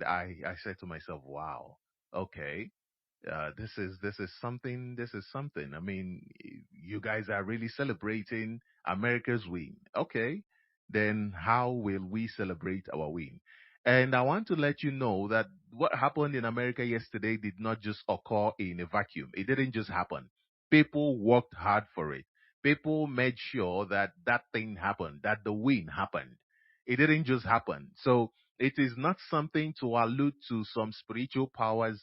And I said to myself, wow, okay, this is something. I mean, you guys are really celebrating America's win. Okay, then how will we celebrate our win? And I want to let you know that what happened in America yesterday did not just occur in a vacuum. It didn't just happen. People worked hard for it. People made sure that that thing happened, that the win happened. It didn't just happen. So it is not something to allude to some spiritual powers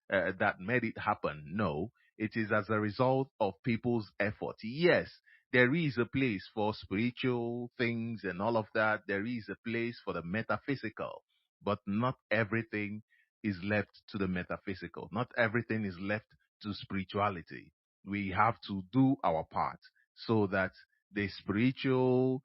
that made it happen. No, it is as a result of people's effort. Yes, there is a place for spiritual things and all of that. There is a place for the metaphysical, but not everything is left to the metaphysical. Not everything is left to spirituality. We have to do our part so that the spiritual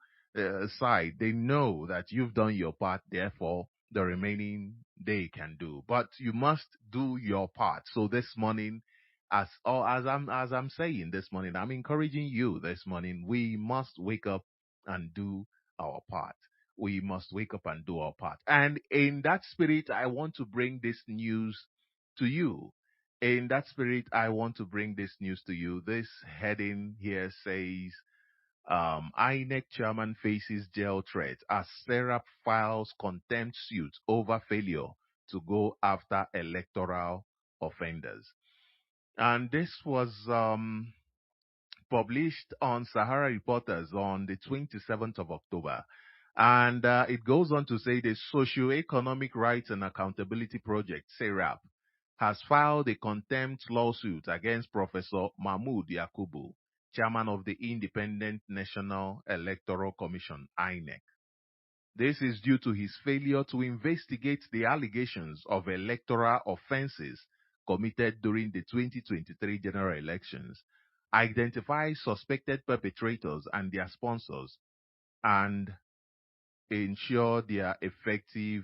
side, they know that you've done your part, therefore the remaining they can do. But you must do your part. So this morning, as I'm saying this morning, I'm encouraging you this morning. We must wake up and do our part. We must wake up and do our part. And in that spirit, I want to bring this news to you. In that spirit, I want to bring this news to you. This heading here says INEC chairman faces jail threat as Serap files contempt suit over failure to go after electoral offenders. And this was published on Sahara Reporters on the 27th of October. And it goes on to say the Socio-Economic Rights and Accountability Project, SERAP, has filed a contempt lawsuit against Professor Mahmoud Yakubu, chairman of the Independent National Electoral Commission, INEC. This is due to his failure to investigate the allegations of electoral offenses committed during the 2023 general elections, identify suspected perpetrators and their sponsors, and ensure their effective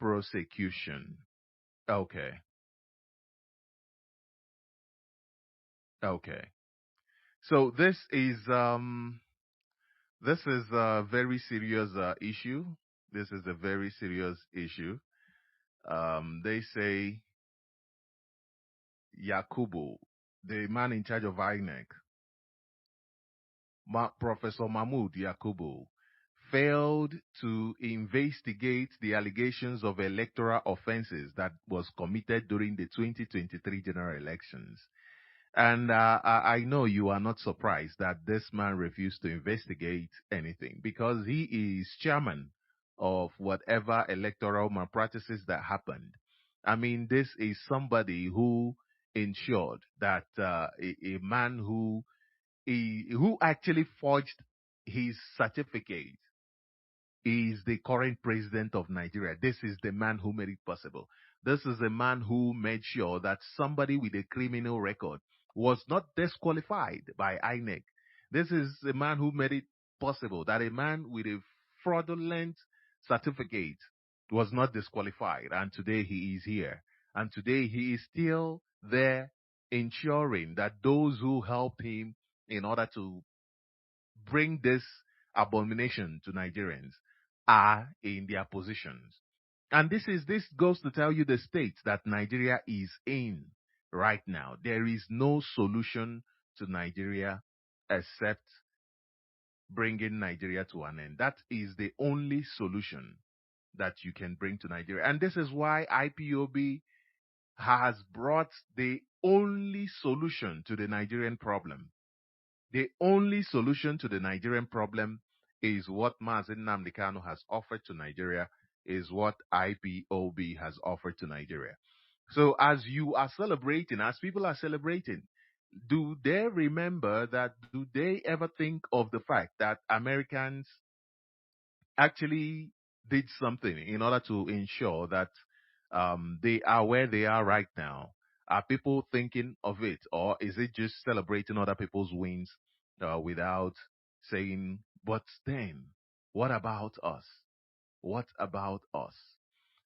prosecution. Okay, okay. So this is a very serious issue. This is a very serious issue. They say Yakubu, the man in charge of INEC, Professor Mahmoud Yakubu, failed to investigate the allegations of electoral offenses that was committed during the 2023 general elections. And I know you are not surprised that this man refused to investigate anything because he is chairman of whatever electoral malpractices that happened. I mean, this is somebody who ensured that a man who actually forged his certificate is the current president of Nigeria. This is the man who made it possible. This is the man who made sure that somebody with a criminal record was not disqualified by INEC. This is the man who made it possible that a man with a fraudulent certificate was not disqualified. And today he is here. And today he is still there ensuring that those who helped him in order to bring this abomination to Nigerians are in their positions. And this goes to tell you the state that Nigeria is in right now. There is no solution to Nigeria except bringing Nigeria to an end. That is the only solution that you can bring to Nigeria. And this is why IPOB has brought the only solution to the Nigerian problem. The only solution to the Nigerian problem is what Mazi Nnamdi Kanu has offered to Nigeria, is what IPOB has offered to Nigeria. So as you are celebrating, as people are celebrating, do they remember that, do they ever think of the fact that Americans actually did something in order to ensure that they are where they are right now? Are people thinking of it, or is it just celebrating other people's wins without saying, but then, what about us? What about us?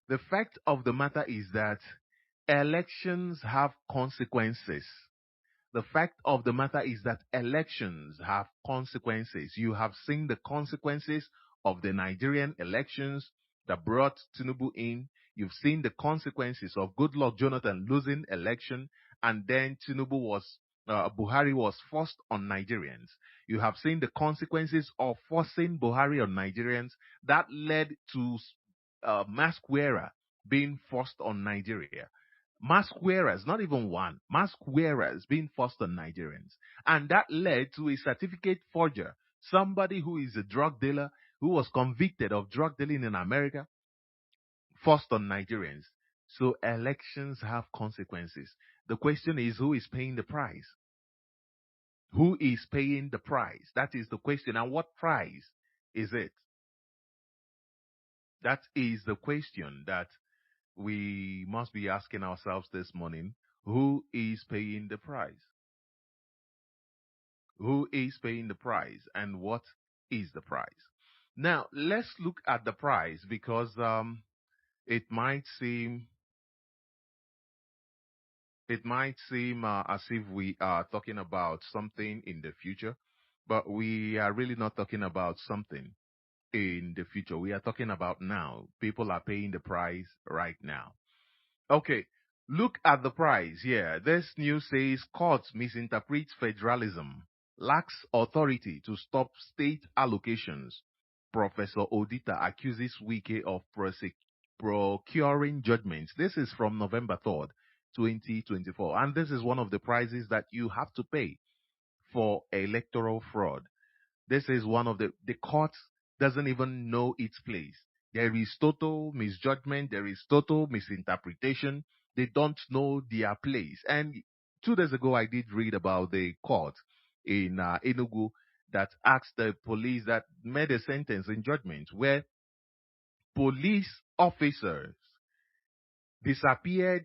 The fact of the matter is that elections have consequences. The fact of the matter is that elections have consequences. You have seen the consequences of the Nigerian elections. that brought Tinubu in. You've seen the consequences of Goodluck Jonathan losing election, and then Buhari was forced on Nigerians. You have seen the consequences of forcing Buhari on Nigerians that led to mask wearer being forced on Nigeria. Mask wearers, not even one, mask wearers being forced on Nigerians. And that led to a certificate forger, somebody who is a drug dealer who was convicted of drug dealing in America, forced on Nigerians. So elections have consequences. The question is, who is paying the price? Who is paying the price? That is the question. And what price is it? That is the question that we must be asking ourselves this morning. Who is paying the price? Who is paying the price, and what is the price? Now, let's look at the price because it might seem as if we are talking about something in the future, but we are really not talking about something in the future. We are talking about now. People are paying the price right now. Okay, look at the price here. This news says court misinterprets federalism, lacks authority to stop state allocations. Professor Odita accuses Wike of procuring judgments. This is from November 3rd, 2024. And this is one of the prices that you have to pay for electoral fraud. This is one of the court doesn't even know its place. There is total misjudgment. There is total misinterpretation. They don't know their place. And 2 days ago, I did read about the court in Enugu that asked the police that made a sentence in judgment where police officers disappeared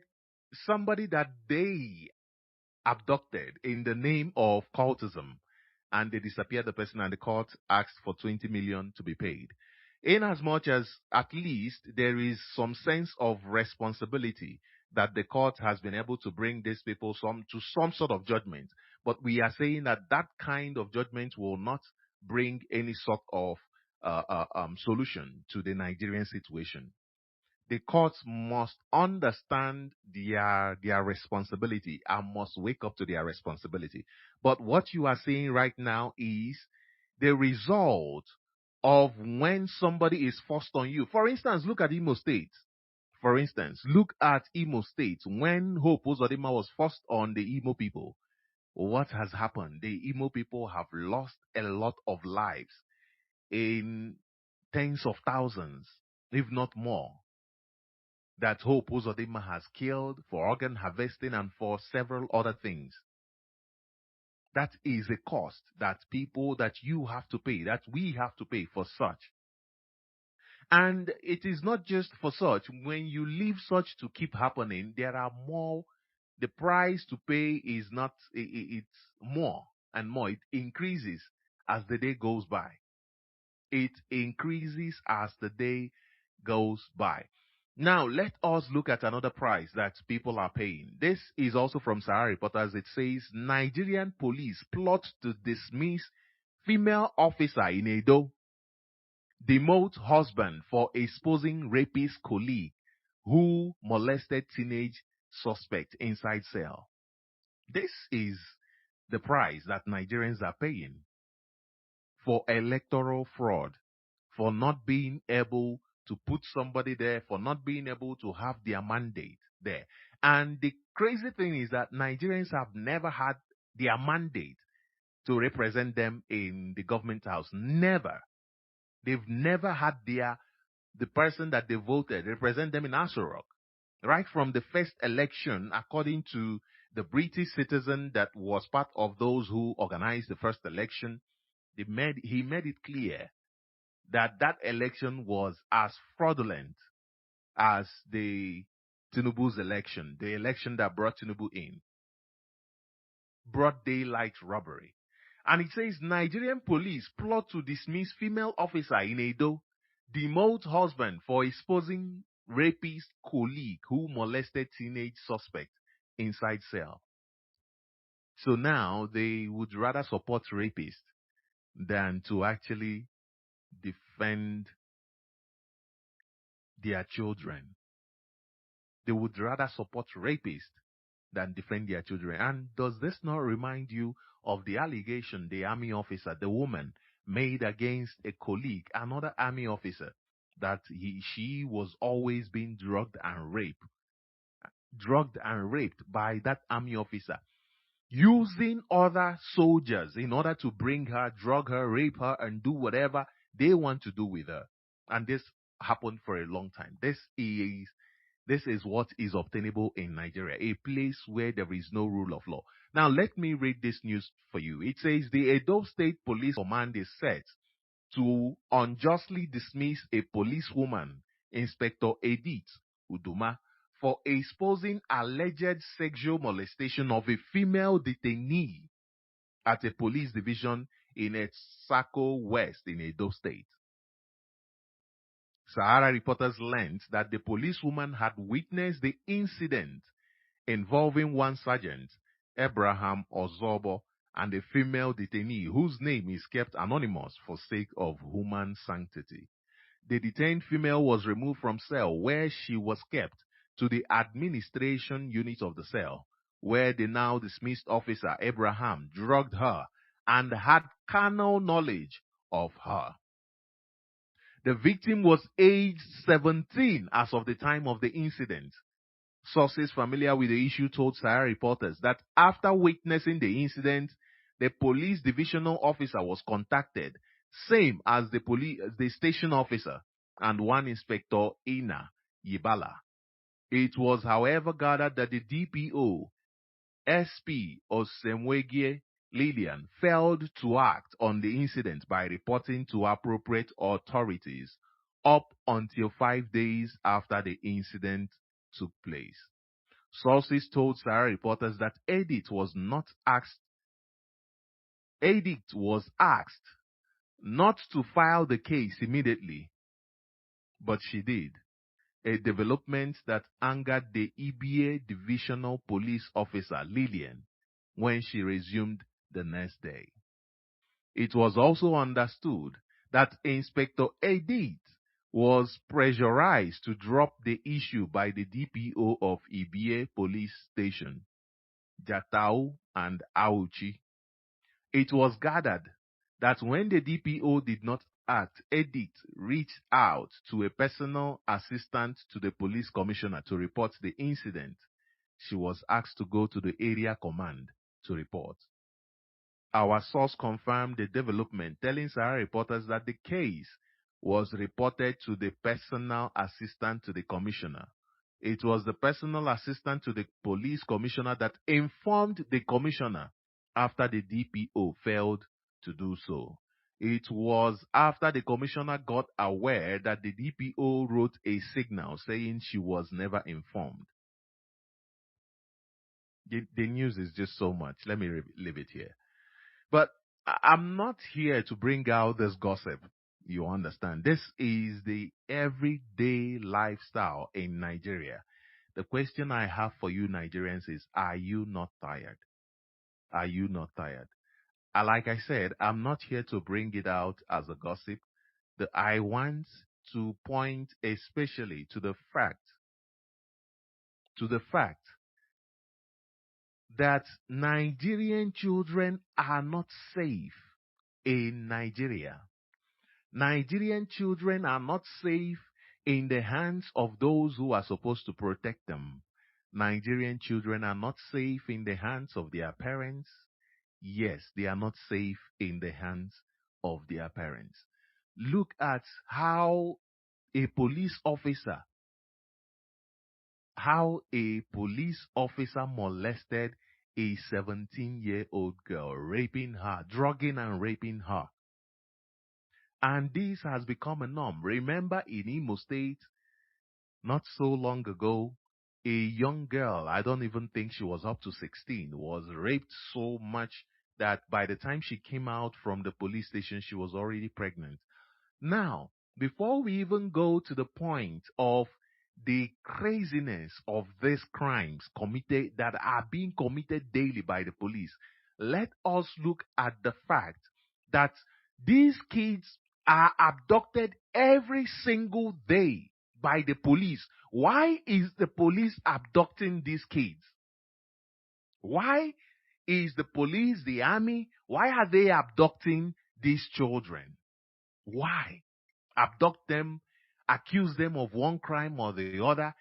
somebody that they abducted in the name of cultism, and they disappeared the person, and the court asked for 20 million to be paid. In as much as at least there is some sense of responsibility that the court has been able to bring these people to some sort of judgment, but we are saying that that kind of judgment will not bring any sort of solution to the Nigerian situation. The courts must understand their responsibility and must wake up to their responsibility. But what you are seeing right now is the result of when somebody is forced on you. For instance, look at Imo State. For instance, look at Imo State. When Hope Uzodinma was forced on the Imo people, what has happened? The Imo people have lost a lot of lives in tens of thousands, if not more, that Hope Uzodinma has killed for organ harvesting and for several other things. That is a cost that you have to pay, that we have to pay for such. And it is not just for such. When you leave such to keep happening, there are more. The price to pay is not, it's more and more. It increases as the day goes by. It increases as the day goes by. Now, let us look at another price that people are paying. This is also from Sahara Reporters. It says, Nigerian police plot to dismiss female officer in Edo. Demote husband for exposing rapist colleague who molested teenage suspect inside cell. This is the price that Nigerians are paying for electoral fraud, for not being able to put somebody there, for not being able to have their mandate there. And the crazy thing is that Nigerians have never had their mandate to represent them in the government house. Never. They've never had the person that they voted represent them in Aso. Right from the first election, according to the British citizen that was part of those who organized the first election, he made it clear that election was as fraudulent as the Tinubu's election, the election that brought Tinubu in. Broad daylight robbery. And it says Nigerian police plot to dismiss female officer in Edo, demote husband for exposing rapist colleague who molested teenage suspect inside cell. So now they would rather support rapists than to actually defend their children. They would rather support rapists than defend their children. And does this not remind you of the allegation the army officer, the woman, made against a colleague, another army officer, that she was always being drugged and raped by that army officer, using other soldiers in order to bring her, drug her, rape her, and do whatever they want to do with her. And this happened for a long time. This is what is obtainable in Nigeria, a place where there is no rule of law. Now, let me read this news for you. It says the Edo State Police Command is set to unjustly dismiss a policewoman, Inspector Edith Uduma, for exposing alleged sexual molestation of a female detainee at a police division in Etsako West in Edo State. Sahara reporters learned that the policewoman had witnessed the incident involving one sergeant, Abraham Ozobo, and a female detainee whose name is kept anonymous for sake of human sanctity. The detained female was removed from cell where she was kept to the administration unit of the cell, where the now dismissed officer Abraham drugged her and had carnal knowledge of her. The victim was aged 17 as of the time of the incident. Sources familiar with the issue told Sahara reporters that after witnessing the incident, the police divisional officer was contacted, same as the station officer and one Inspector Ina Yibala. It was, however, gathered that the DPO, SP Osemwegie Lillian, failed to act on the incident by reporting to appropriate authorities up until 5 days after the incident took place. Sources told Sahara reporters that Edith was asked not to file the case immediately, but she did, a development that angered the EBA divisional police officer Lillian when she resumed the next day. It was also understood that Inspector Edith was pressurized to drop the issue by the DPO of EBA police station, Jatau and Auchi. It was gathered that when the DPO did not act, Edith reached out to a personal assistant to the police commissioner to report the incident. She was asked to go to the area command to report. Our source confirmed the development, telling Sahara reporters that the case was reported to the personal assistant to the commissioner. It was the personal assistant to the police commissioner that informed the commissioner after the DPO failed to do so. It was after the commissioner got aware that the DPO wrote a signal saying she was never informed. The news is just so much. Let me leave it here. But I'm not here to bring out this gossip. You understand? This is the everyday lifestyle in Nigeria. The question I have for you Nigerians is, are you not tired? Are you not tired? Like I said, I'm not here to bring it out as a gossip. I want to point especially to the fact that Nigerian children are not safe in Nigeria. Nigerian children are not safe in the hands of those who are supposed to protect them. Nigerian children are not safe in the hands of their parents. Yes, they are not safe in the hands of their parents. Look at how a police officer molested a 17-year-old girl, raping her, drugging and raping her. And this has become a norm. Remember in Imo State, not so long ago, a young girl, I don't even think she was up to 16, was raped so much that by the time she came out from the police station, she was already pregnant. Now, before we even go to the point of the craziness of these crimes that are being committed daily by the police, let us look at the fact that these kids are abducted every single day by the police. Why is the police abducting these kids? Why is the police, the army, why are they abducting these children? Why? Abduct them, accuse them of one crime or the other,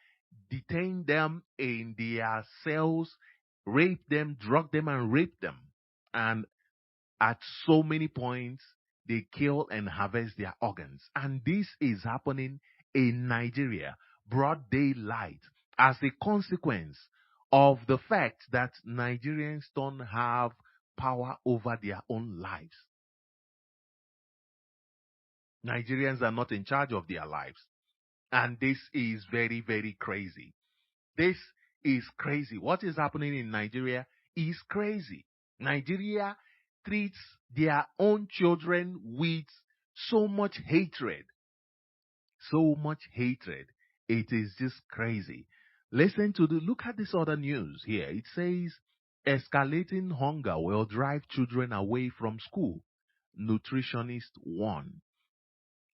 detain them in their cells, rape them, drug them, and rape them. And at so many points, they kill and harvest their organs. And this is happening in Nigeria, broad daylight, as a consequence of the fact that Nigerians don't have power over their own lives. Nigerians are not in charge of their lives. And this is very, very crazy. This is crazy. What is happening in Nigeria is crazy. Nigeria treats their own children with so much hatred. So much hatred. It is just crazy. Look at this other news here. It says, escalating hunger will drive children away from school. Nutritionist warn.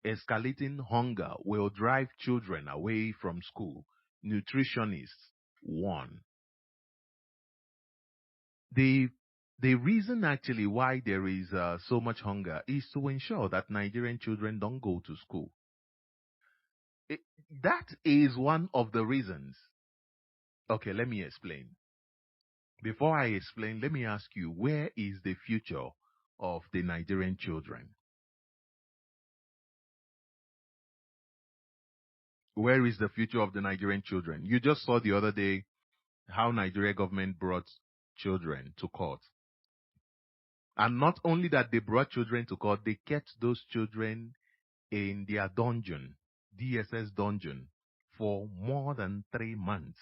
Escalating hunger will drive children away from school. Nutritionists warn. The reason actually why there is so much hunger is to ensure that Nigerian children don't go to school. That is one of the reasons. Okay, let me explain. Before I explain, let me ask you, where is the future of the Nigerian children? Where is the future of the Nigerian children? You just saw the other day how Nigeria government brought children to court. And not only that they brought children to court, they kept those children in their dungeon, DSS dungeon, for more than 3 months.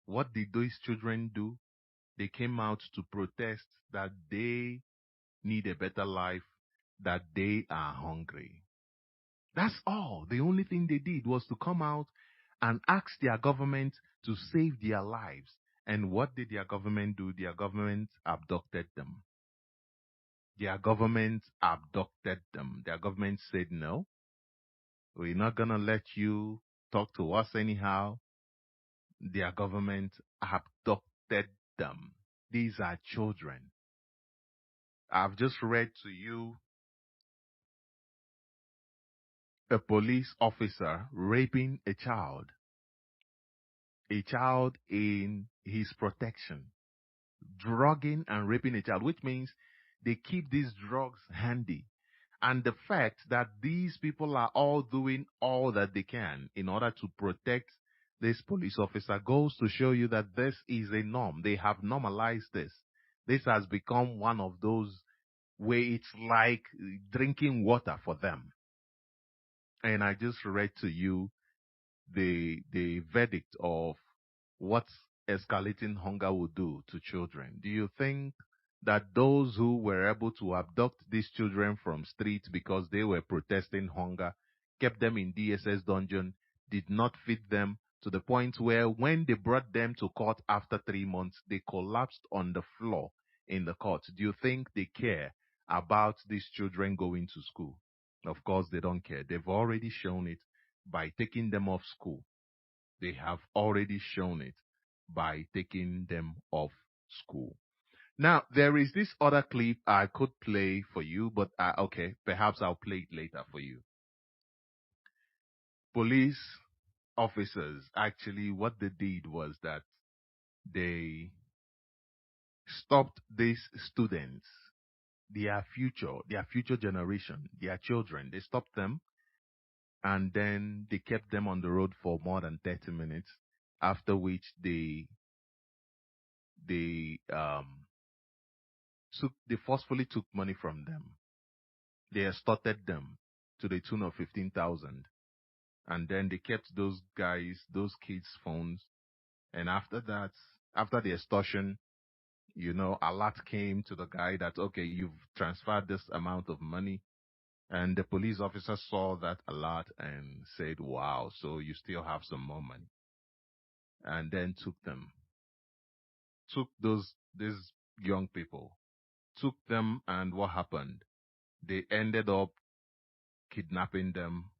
What did those children do? They came out to protest that they need a better life, that they are hungry. That's all. The only thing they did was to come out and ask their government to save their lives. And what did their government do? Their government abducted them. Their government abducted them. Their government said, no, we're not going to let you talk to us anyhow. Their government abducted them. These are children. I've just read to you a police officer raping a child in his protection, drugging and raping a child, which means they keep these drugs handy. And the fact that these people are all doing all that they can in order to protect this police officer goes to show you that this is a norm. They have normalized this. This has become one of those where it's like drinking water for them. And I just read to you the verdict of what escalating hunger will do to children. Do you think that those who were able to abduct these children from streets because they were protesting hunger, kept them in DSS dungeon, did not feed them to the point where when they brought them to court after 3 months, they collapsed on the floor in the court? Do you think they care about these children going to school? Of course, they don't care. They've already shown it by taking them off school. They have already shown it by taking them off school. Now, there is this other clip I could play for you, but okay, perhaps I'll play it later for you. Police officers, actually, what they did was that they stopped these students, their future generation, their children. They stopped them and then they kept them on the road for more than 30 minutes, after which they forcefully took money from them. They extorted them to the tune of 15,000. And then they kept those kids' phones. And after that, after the extortion, alert came to the guy that, okay, you've transferred this amount of money. And the police officer saw that alert and said, wow, so you still have some more money. And then took these young people, took them, and what happened? They ended up kidnapping them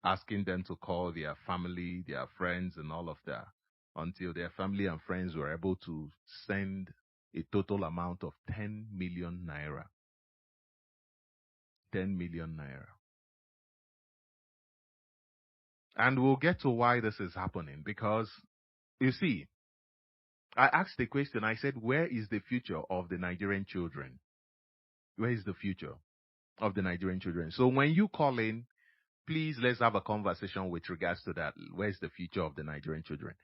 asking them to call their family, their friends, and all of that, until their family and friends were able to send a total amount of 10 million naira. 10 million naira. And we'll get to why this is happening, because, you see, I asked the question, I said, where is the future of the Nigerian children? Where is the future of the Nigerian children? So when you call in, please, let's have a conversation with regards to that. Where's the future of the Nigerian children?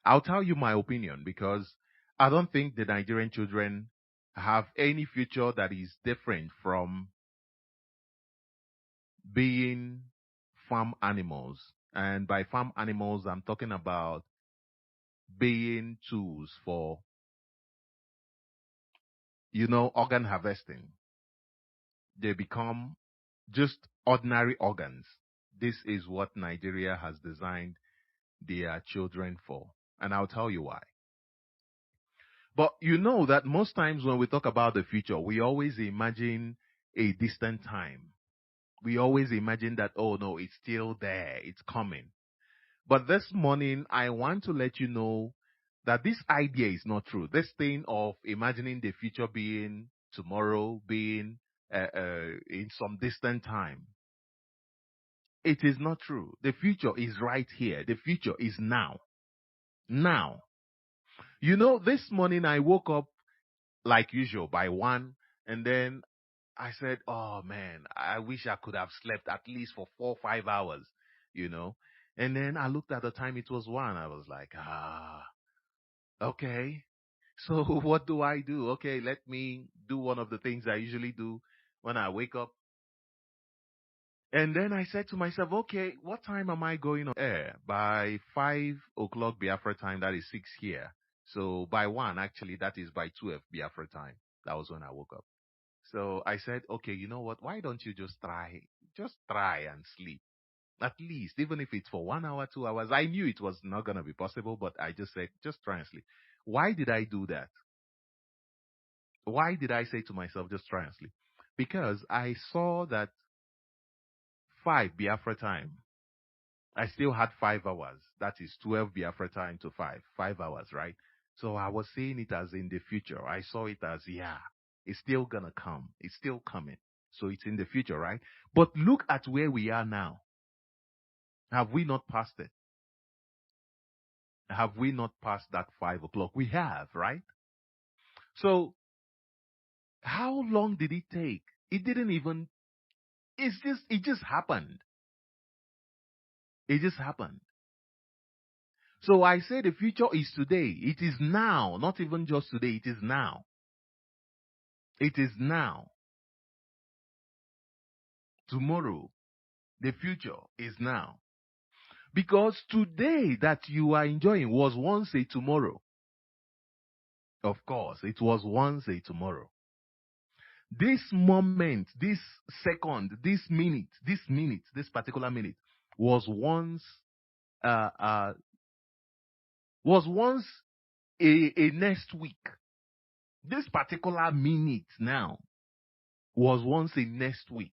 I'll tell you my opinion, because I don't think the Nigerian children have any future that is different from being farm animals. And by farm animals, I'm talking about being tools for, organ harvesting. They become just ordinary organs. This is what Nigeria has designed their children for. And I'll tell you why. But you know that most times when we talk about the future, we always imagine a distant time. We always imagine that, oh no, it's still there, it's coming. But this morning, I want to let you know that this idea is not true. This thing of imagining the future being tomorrow, being in some distant time, it is not true. The future is right here. The future is now. Now. This morning I woke up like usual by 1, and then I said, oh man, I wish I could have slept at least for 4 or 5 hours, And then I looked at the time, it was 1. I was like, okay. So what do I do? Okay, let me do one of the things I usually do when I wake up. And then I said to myself, okay, what time am I going on air? By 5 o'clock Biafra time, that is 6 here. So by 1, actually, that is by 12 Biafra time. That was when I woke up. So I said, okay, you know what? Why don't you just try and sleep? At least, even if it's for 1 hour, 2 hours. I knew it was not going to be possible, but I just said, just try and sleep. Why did I do that? Why did I say to myself, just try and sleep? Because I saw that 5 Biafra time, I still had 5 hours. That is 12 Biafra time to 5 hours, right? So I was seeing it as in the future. I saw it as, yeah, it's still going to come. It's still coming. So it's in the future, right? But look at where we are now. Have we not passed it? Have we not passed that 5 o'clock? We have, right? So how long did it take? It didn't even, it just happened. It just happened. So I say the future is today. It is now. Not even just today. It is now. It is now. Tomorrow. The future is now. Because today that you are enjoying was once a tomorrow. Of course, it was once a tomorrow. This moment, this second, this particular minute was once a next week. This particular minute now was once a next week.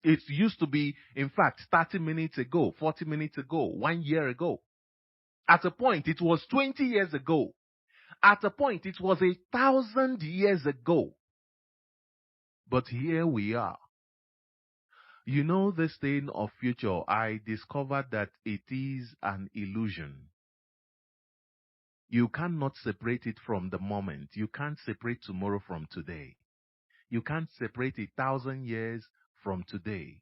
It used to be, in fact, 30 minutes ago, 40 minutes ago, 1 year ago. At a point, it was 20 years ago. At a point, it was 1,000 years ago. But here we are. You know this thing of future, I discovered that it is an illusion. You cannot separate it from the moment. You can't separate tomorrow from today. You can't separate 1,000 years from today.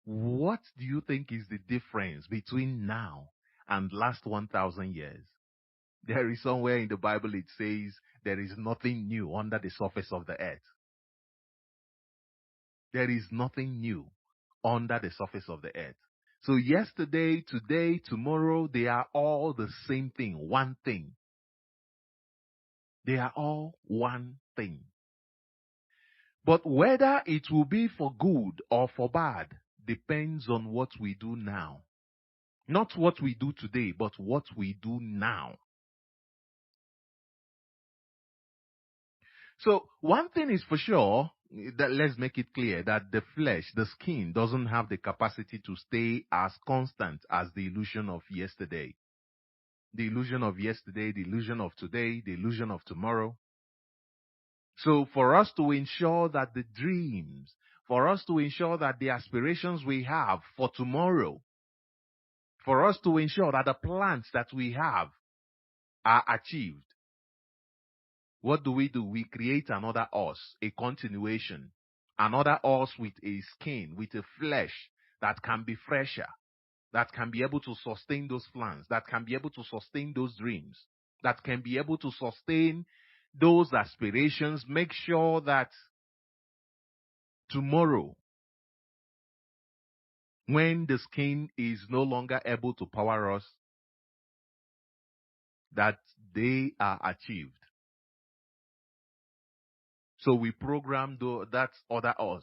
What do you think is the difference between now and last 1,000 years? There is somewhere in the Bible it says there is nothing new under the surface of the earth. There is nothing new under the surface of the earth. So yesterday, today, tomorrow, they are all the same thing, one thing. They are all one thing. But whether it will be for good or for bad depends on what we do now. Not what we do today, but what we do now. So one thing is for sure, let's make it clear that the flesh, the skin, doesn't have the capacity to stay as constant as the illusion of yesterday. The illusion of yesterday, the illusion of today, the illusion of tomorrow. So for us to ensure that the dreams, for us to ensure that the aspirations we have for tomorrow, for us to ensure that the plans that we have are achieved, what do? We create another us, a continuation, another us with a skin, with a flesh that can be fresher, that can be able to sustain those plans, that can be able to sustain those dreams, that can be able to sustain those aspirations. Make sure that tomorrow, when the skin is no longer able to power us, that they are achieved. So we program that other us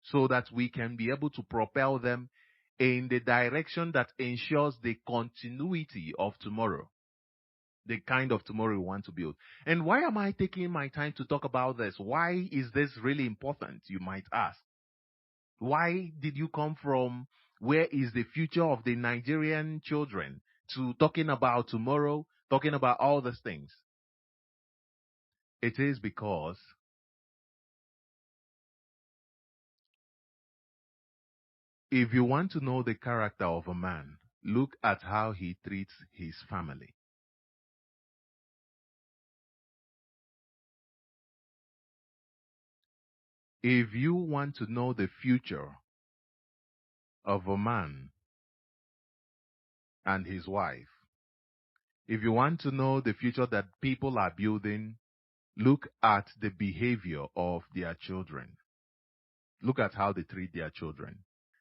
so that we can be able to propel them in the direction that ensures the continuity of tomorrow, the kind of tomorrow we want to build. And why am I taking my time to talk about this? Why is this really important, you might ask? Why did you come from where is the future of the Nigerian children to talking about tomorrow, talking about all these things? It is because if you want to know the character of a man, look at how he treats his family. If you want to know the future of a man and his wife, if you want to know the future that people are building, look at the behavior of their children. Look at how they treat their children.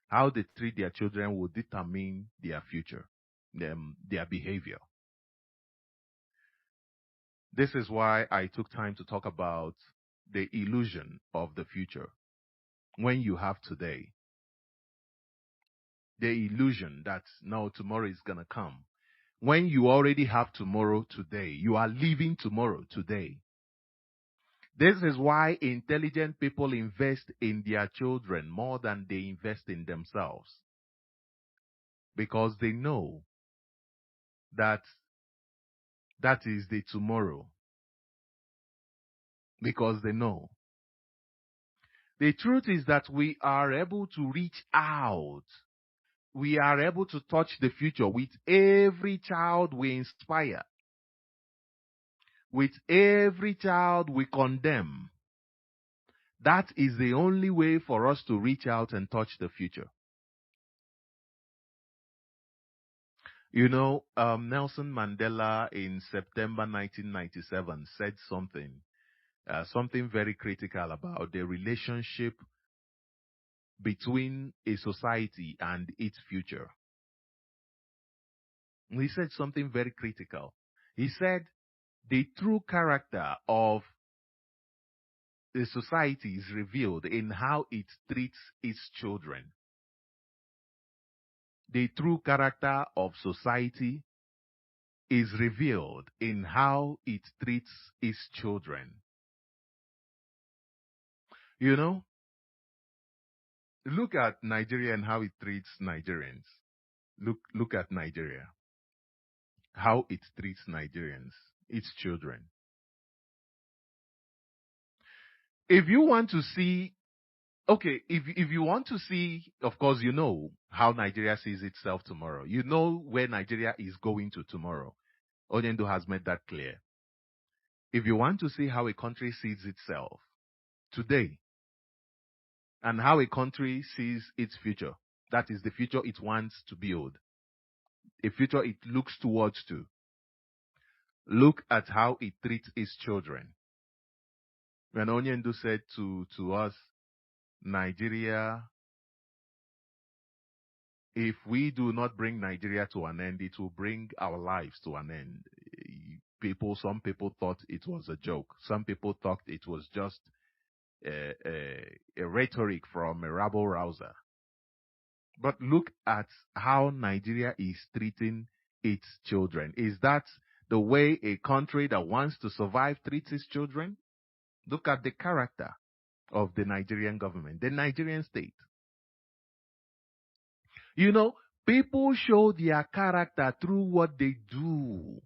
How they treat their children will determine their future, their behavior. This is why I took time to talk about the illusion of the future. When you have today, the illusion that no, tomorrow is going to come. When you already have tomorrow today, you are living tomorrow today. This is why intelligent people invest in their children more than they invest in themselves. Because they know that that is the tomorrow. Because they know. The truth is that we are able to reach out. We are able to touch the future with every child we inspire. With every child we condemn. That is the only way for us to reach out and touch the future. You know, Nelson Mandela in September 1997 said something very critical about the relationship between a society and its future. He said something very critical. He said the true character of the society is revealed in how it treats its children. The true character of society is revealed in how it treats its children. You know, look at Nigeria and how it treats Nigerians. Look at Nigeria. How it treats Nigerians, its children. If you want to see, okay, if you want to see, of course, you know how Nigeria sees itself tomorrow. You know where Nigeria is going to tomorrow. Onyendo has made that clear. If you want to see how a country sees itself today and how a country sees its future, that is the future it wants to build, a future it looks towards to, look at how it treats its children. When Onyendo said to us, Nigeria, if we do not bring Nigeria to an end, it will bring our lives to an end. Some people thought it was a joke. Some people thought it was just a rhetoric from a rabble-rouser. But look at how Nigeria is treating its children. Is that the way a country that wants to survive treats its children? Look at the character of the Nigerian government, the Nigerian state. You know, people show their character through what they do.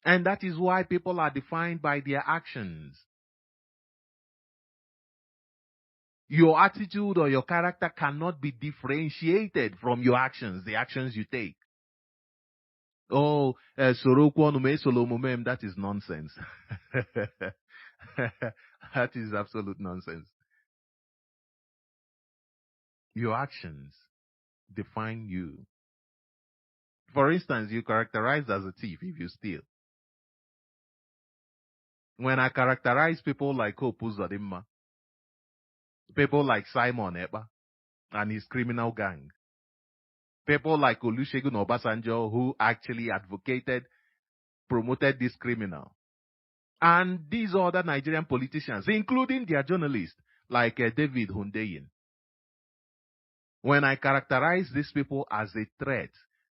And that is why people are defined by their actions. Your attitude or your character cannot be differentiated from your actions, the actions you take. Oh, that is nonsense. That is absolute nonsense. Your actions define you. For instance, you characterize as a thief if you steal. When I characterize people like Hope Uzodimma, people like Simon Ekpa and his criminal gang, people like Olusegun Obasanjo who actually advocated, promoted this criminal, and these other Nigerian politicians, including their journalists like David Hundeyin. When I characterize these people as a threat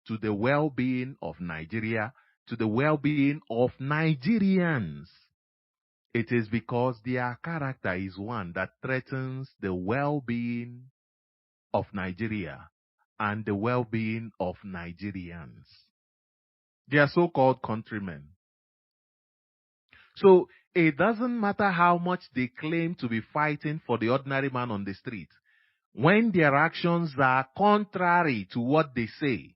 to the well-being of Nigeria, to the well-being of Nigerians, it is because their character is one that threatens the well-being of Nigeria and the well-being of Nigerians. They are so-called countrymen. So it doesn't matter how much they claim to be fighting for the ordinary man on the street. When their actions are contrary to what they say,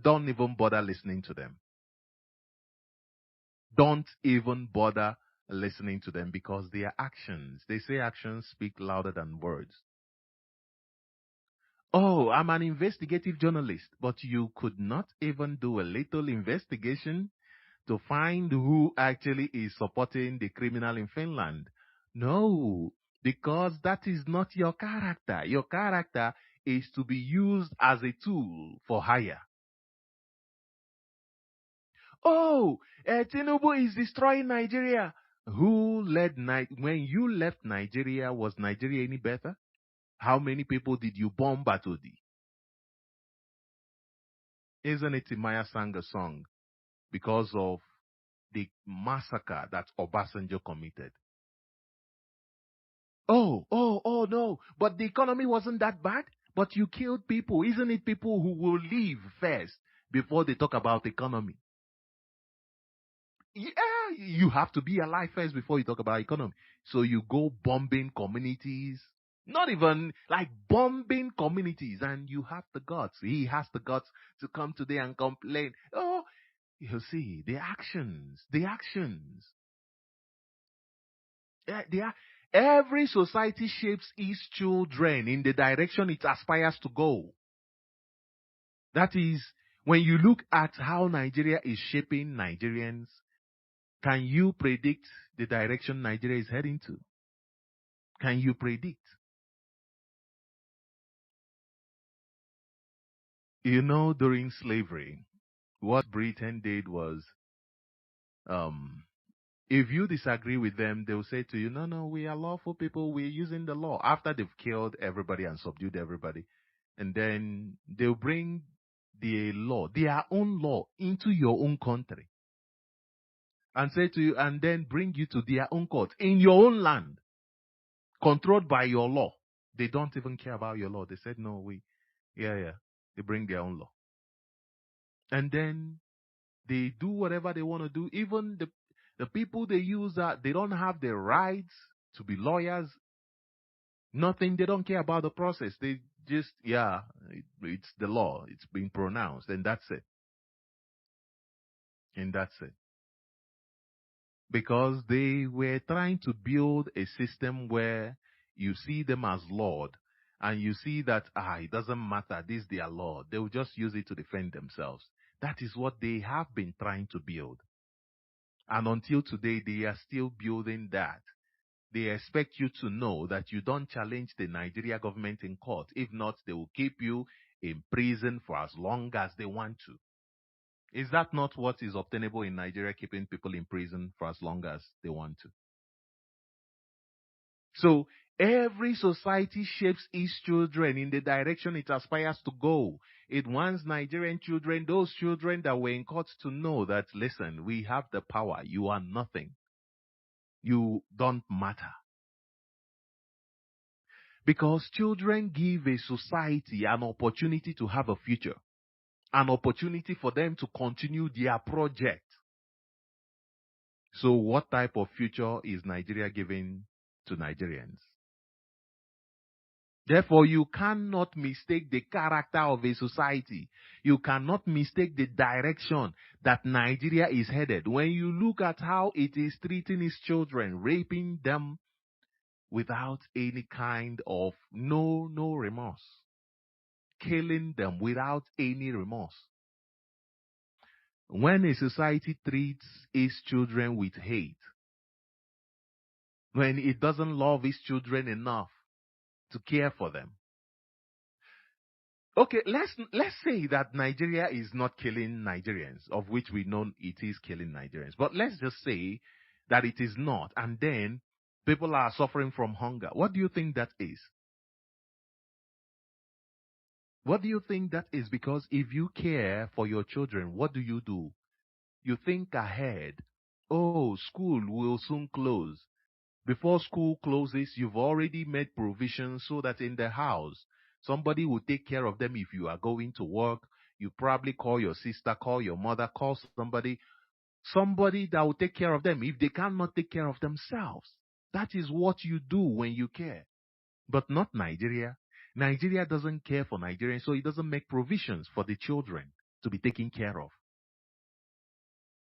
don't even bother listening to them. Don't even bother listening to them because their actions, they say actions speak louder than words. Oh, I'm an investigative journalist, but you could not even do a little investigation to find who actually is supporting the criminal in Finland. No, because that is not your character. Your character is to be used as a tool for hire. Oh, Tinubu is destroying Nigeria. Who led when you left Nigeria, was Nigeria any better? How many people did you bomb Batodi? Isn't it Timaya sang a song because of the massacre that Obasanjo committed? Oh, no. But the economy wasn't that bad. But you killed people. Isn't it people who will leave first before they talk about economy? Yeah, you have to be alive first before you talk about economy. So you go bombing communities. Not even like bombing communities. And you have the guts. He has the guts to come today and complain. Oh, you see, the actions. Every society shapes its children in the direction it aspires to go. That is, when you look at how Nigeria is shaping Nigerians, can you predict the direction Nigeria is heading to? Can you predict? You know, during slavery, what Britain did was, if you disagree with them, they'll say to you, no, we are lawful people. We're using the law. After they've killed everybody and subdued everybody. And then they'll bring their own law into your own country. And say to you, and then bring you to their own court in your own land, controlled by your law. They don't even care about your law. They said, no, they bring their own law. And then they do whatever they want to do. Even the people they use, they don't have the rights to be lawyers. Nothing. They don't care about the process. They just, it's the law. It's been pronounced, and that's it. Because they were trying to build a system where you see them as Lord, and you see that, it doesn't matter, this is their law. They will just use it to defend themselves. That is what they have been trying to build. And until today, they are still building that. They expect you to know that you don't challenge the Nigeria government in court. If not, they will keep you in prison for as long as they want to. Is that not what is obtainable in Nigeria, keeping people in prison for as long as they want to? So Every society shapes its children in the direction it aspires to go. It wants Nigerian children, those children that were in court, to know that, listen, we have the power. You are nothing. You don't matter. Because children give a society an opportunity to have a future, an opportunity for them to continue their project. So what type of future is Nigeria giving to Nigerians? Therefore, you cannot mistake the character of a society. You cannot mistake the direction that Nigeria is headed. When you look at how it is treating its children, raping them without any kind of no remorse, killing them without any remorse. When a society treats its children with hate, when it doesn't love its children enough to care for them. Okay, let's say that Nigeria is not killing Nigerians, of which we know it is killing Nigerians. But let's just say that it is not, and then people are suffering from hunger. What do you think that is? What do you think that is? Because if you care for your children, what do? You think ahead. Oh, school will soon close. Before school closes, you've already made provisions so that in the house, somebody will take care of them if you are going to work. You probably call your sister, call your mother, call somebody that will take care of them if they cannot take care of themselves. That is what you do when you care. But not Nigeria. Nigeria doesn't care for Nigerians, so it doesn't make provisions for the children to be taken care of.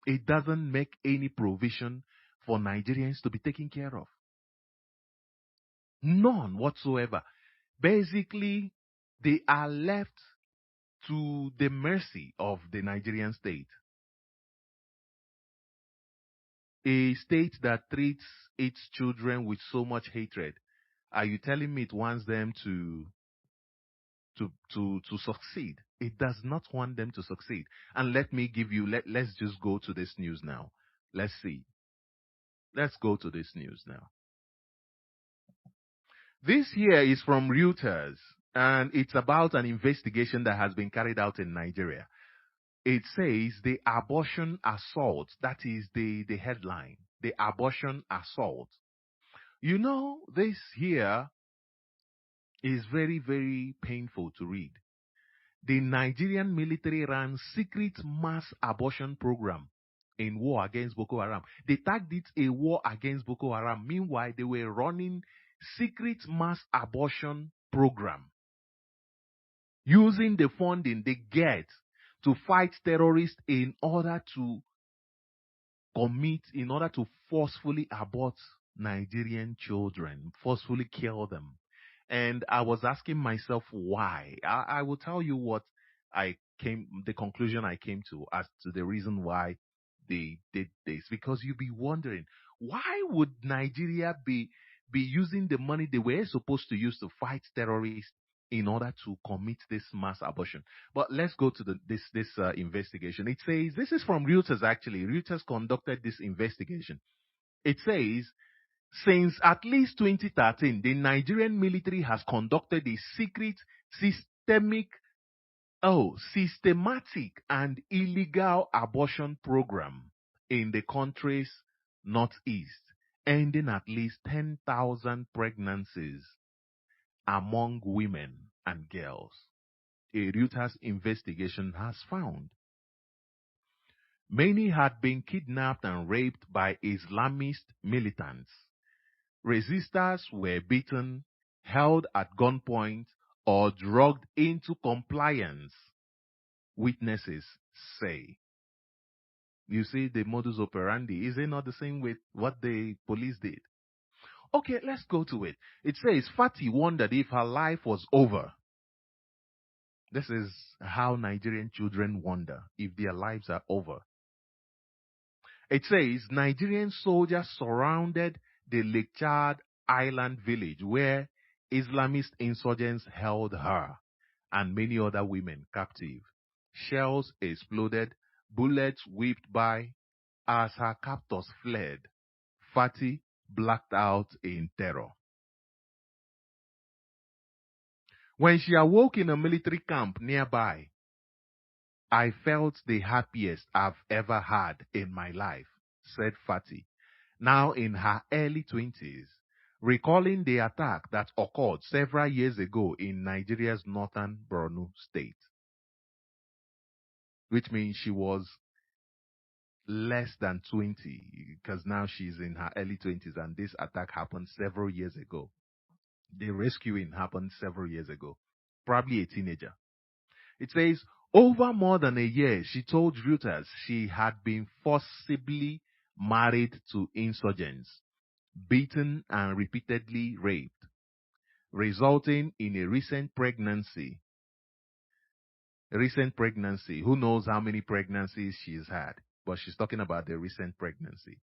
It doesn't make any provision for Nigerians to be taken care of. None whatsoever. Basically, they are left to the mercy of the Nigerian state. A state that treats its children with so much hatred. Are you telling me it wants them to succeed? It does not want them to succeed. And let's just go to this news now. Let's see. Let's go to this news now. This here is from Reuters, and it's about an investigation that has been carried out in Nigeria. It says the abortion assault. That is the headline. The abortion assault. You know, this here is very, very painful to read. The Nigerian military ran secret mass abortion program in war against Boko Haram. They tagged it a war against Boko Haram. Meanwhile, they were running secret mass abortion program using the funding they get to fight terrorists in order to forcefully abort Nigerian children, forcefully kill them. And I was asking myself why. I will tell you the conclusion I came to as to the reason why they did this. Because you'll be wondering, why would Nigeria be using the money they were supposed to use to fight terrorists in order to commit this mass abortion? But let's go to this investigation. It says, this is from Reuters actually. Reuters conducted this investigation. It says, since at least 2013, the Nigerian military has conducted a secret, systematic and illegal abortion program in the country's northeast, ending at least 10,000 pregnancies among women and girls. A Reuters investigation has found many had been kidnapped and raped by Islamist militants. Resistors were beaten, held at gunpoint, or drugged into compliance, witnesses say. You see, the modus operandi, is it not the same with what the police did? Okay, let's go to it. It says, Fati wondered if her life was over. This is how Nigerian children wonder if their lives are over. It says, Nigerian soldiers surrounded the Lake Chad island village where Islamist insurgents held her and many other women captive. Shells exploded, bullets whipped by. As her captors fled, Fati blacked out in terror. When she awoke in a military camp nearby, I felt the happiest I've ever had in my life, said Fati, now in her early 20s, recalling the attack that occurred several years ago in Nigeria's northern Borno state, which means she was less than 20, because now she's in her early 20s and this attack happened several years ago. The rescuing happened several years ago, probably a teenager. It says, over more than a year, she told Reuters she had been forcibly married to insurgents, beaten and repeatedly raped, resulting in a recent pregnancy. Who knows how many pregnancies she's had? But she's talking about the recent pregnancy.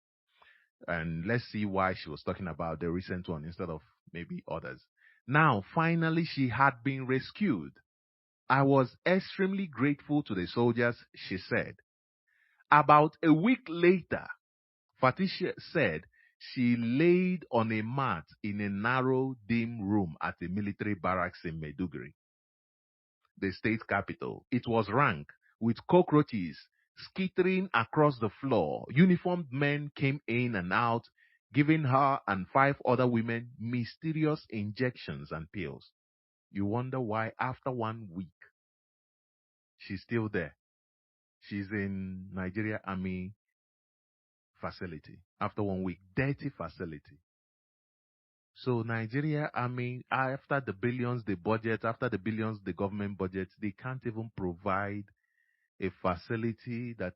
And let's see why she was talking about the recent one instead of maybe others. Now, finally, she had been rescued. I was extremely grateful to the soldiers, she said. About a week later, Fatisha said she laid on a mat in a narrow, dim room at a military barracks in Maiduguri, the state capital. It was rank with cockroaches skittering across the floor. Uniformed men came in and out, giving her and 5 other women mysterious injections and pills. You wonder why after 1 week, she's still there. She's in Nigeria Army facility. After 1 week, dirty facility. So Nigeria Army, after the billions they budget, after the billions the government budget, they can't even provide a facility that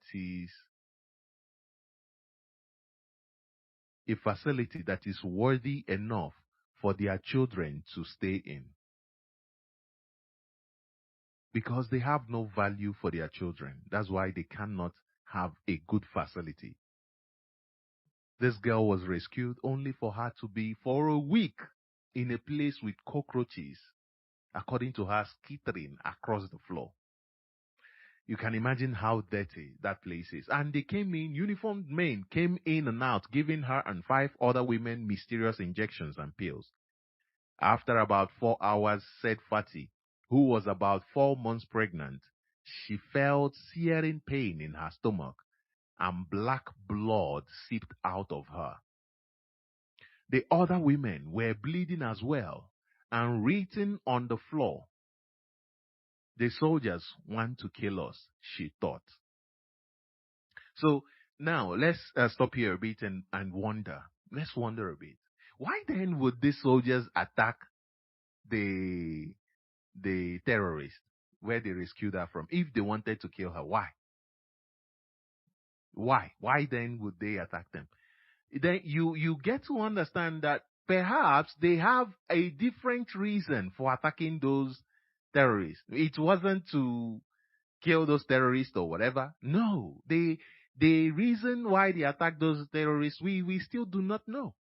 is worthy enough for their children to stay in. Because they have no value for their children. That's why they cannot have a good facility. This girl was rescued only for her to be for a week in a place with cockroaches, according to her, skittering across the floor. You can imagine how dirty that place is. And they came in, uniformed men came in and out, giving her and 5 other women mysterious injections and pills. After about 4 hours, said Fati, who was about 4 months pregnant, she felt searing pain in her stomach and black blood seeped out of her. The other women were bleeding as well and written on the floor. The soldiers want to kill us, she thought. So now let's stop here a bit and wonder. Let's wonder a bit. Why then would these soldiers attack the terrorist where they rescued her from if they wanted to kill her? Why? Why then would they attack them? Then you get to understand that perhaps they have a different reason for attacking those terrorists. It wasn't to kill those terrorists or whatever. No, the reason why they attacked those terrorists, we still do not know.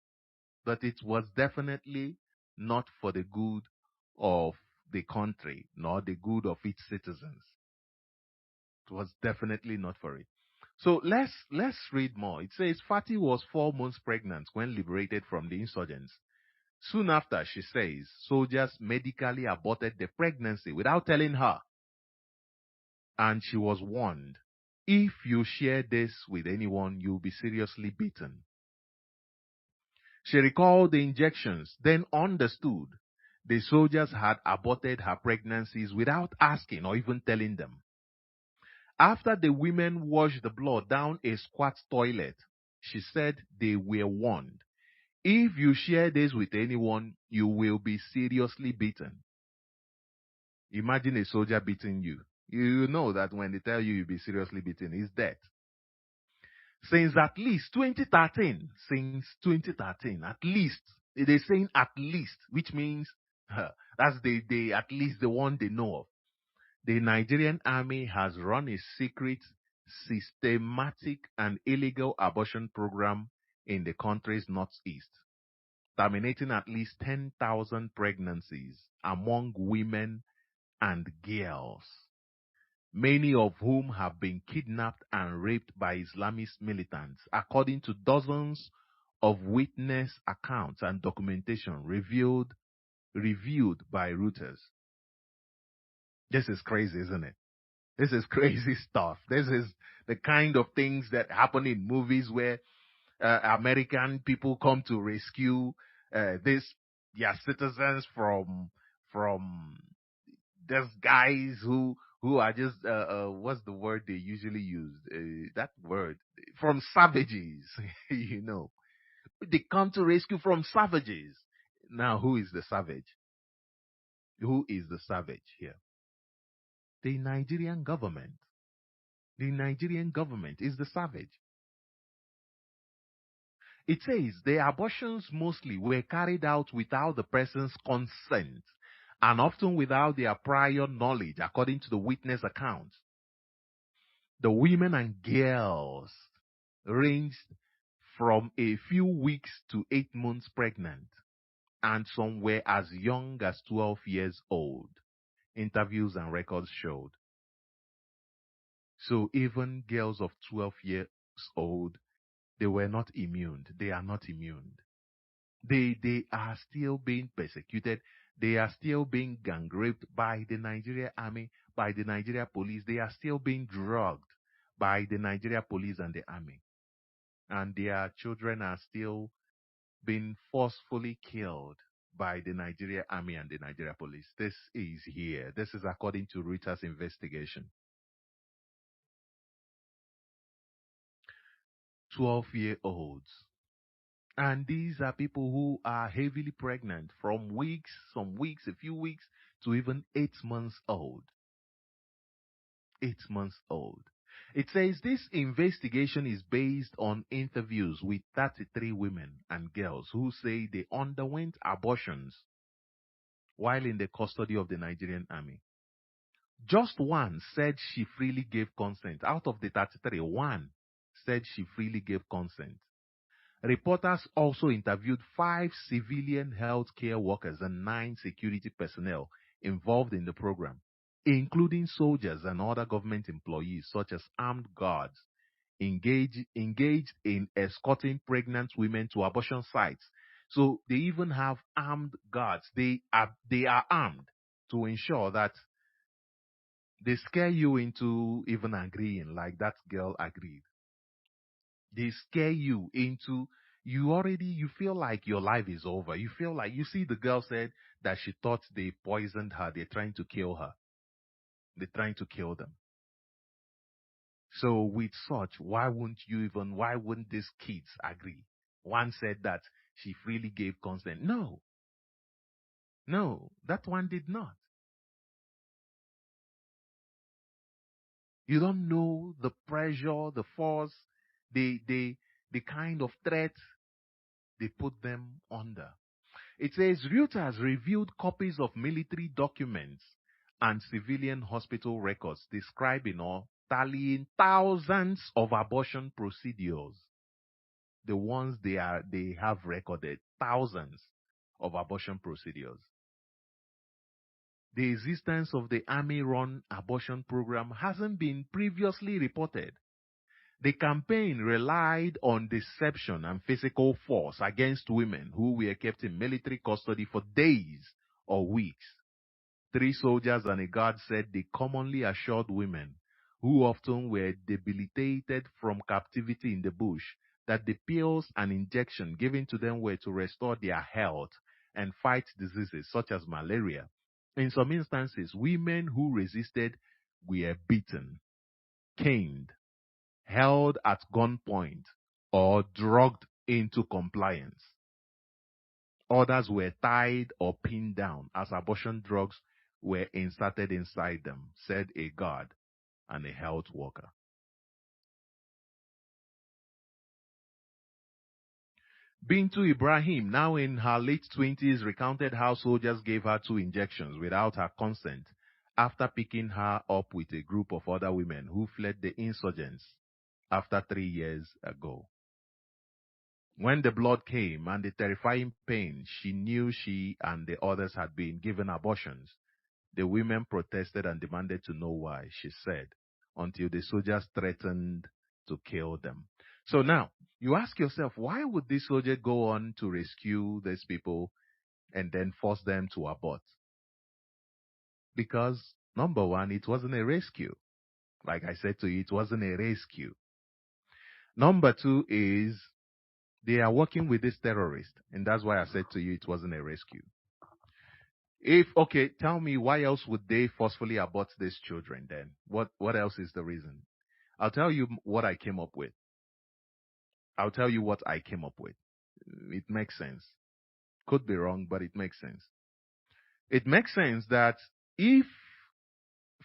But it was definitely not for the good of the country, nor the good of its citizens. It was definitely not for it. So let's read more. It says Fati was 4 months pregnant when liberated from the insurgents. Soon after, she says, soldiers medically aborted the pregnancy without telling her. And she was warned, if you share this with anyone, you'll be seriously beaten. She recalled the injections, then understood the soldiers had aborted her pregnancies without asking or even telling them. After the women washed the blood down a squat toilet, she said they were warned. If you share this with anyone, you will be seriously beaten. Imagine a soldier beating you. You know that when they tell you you'll be seriously beaten, it's death. Since at least 2013, at least, they're saying at least, which means that's the at least the one they know of. The Nigerian army has run a secret, systematic, and illegal abortion program in the country's northeast, terminating at least 10,000 pregnancies among women and girls, many of whom have been kidnapped and raped by Islamist militants, according to dozens of witness accounts and documentation reviewed by Reuters. This is crazy, isn't it? This is crazy stuff. This is the kind of things that happen in movies where American people come to rescue this their citizens from these guys who are just what's the word they usually use? That word from savages, you know. They come to rescue from savages. Now, who is the savage? Who is the savage here? The Nigerian government. The Nigerian government is the savage. It says the abortions mostly were carried out without the person's consent and often without their prior knowledge, according to the witness accounts. The women and girls ranged from a few weeks to 8 months pregnant, and some were as young as 12 years old. Interviews and records showed. So even girls of 12 years old, they were not immune. They are not immune. They are still being persecuted. They are still being gang raped by the Nigeria army, by the Nigeria police. They are still being drugged by the Nigeria police and the army. And their children are still being forcefully killed by the Nigeria army and the Nigeria police. This is here. This is according to Reuters investigation. 12-year-olds. And these are people who are heavily pregnant from weeks, some weeks, a few weeks, to even 8 months old. 8 months old. It says this investigation is based on interviews with 33 women and girls who say they underwent abortions while in the custody of the Nigerian army. Just one said she freely gave consent. Out of the 33, one said she freely gave consent. Reporters also interviewed 5 civilian healthcare workers and 9 security personnel involved in the program, including soldiers and other government employees such as armed guards engaged in escorting pregnant women to abortion sites. So they even have armed guards. They are armed to ensure that they scare you into even agreeing, like that girl agreed. They scare you into you feel like your life is over. You feel like you see the girl said that she thought they poisoned her. They're trying to kill her. They're trying to kill them. So with such, why wouldn't these kids agree? One said that she freely gave consent. No, no, that one did not. You don't know the pressure, the force, the kind of threat they put them under. It says Reuters reviewed copies of military documents and civilian hospital records describing or tallying thousands of abortion procedures. The ones they have recorded, thousands of abortion procedures. The existence of the army-run abortion program hasn't been previously reported. The campaign relied on deception and physical force against women who were kept in military custody for days or weeks. 3 soldiers and a guard said they commonly assured women, who often were debilitated from captivity in the bush, that the pills and injection given to them were to restore their health and fight diseases such as malaria. In some instances, women who resisted were beaten, caned, held at gunpoint, or drugged into compliance. Others were tied or pinned down as abortion drugs were inserted inside them, said a guard and a health worker. Bintu Ibrahim, now in her late 20s, recounted how soldiers gave her 2 injections without her consent after picking her up with a group of other women who fled the insurgents after 3 years ago. When the blood came and the terrifying pain, she knew she and the others had been given abortions. The women protested and demanded to know why, she said, until the soldiers threatened to kill them. So now, you ask yourself, why would this soldier go on to rescue these people and then force them to abort? Because Number one, it wasn't a rescue. Like I said to you, it wasn't a rescue. Number two is they are working with this terrorist. And that's why I said to you it wasn't a rescue. Okay, tell me why else would they forcefully abort these children then? What else is the reason? I'll tell you what I came up with. I'll tell you what I came up with. It makes sense. Could be wrong, but it makes sense. It makes sense that if,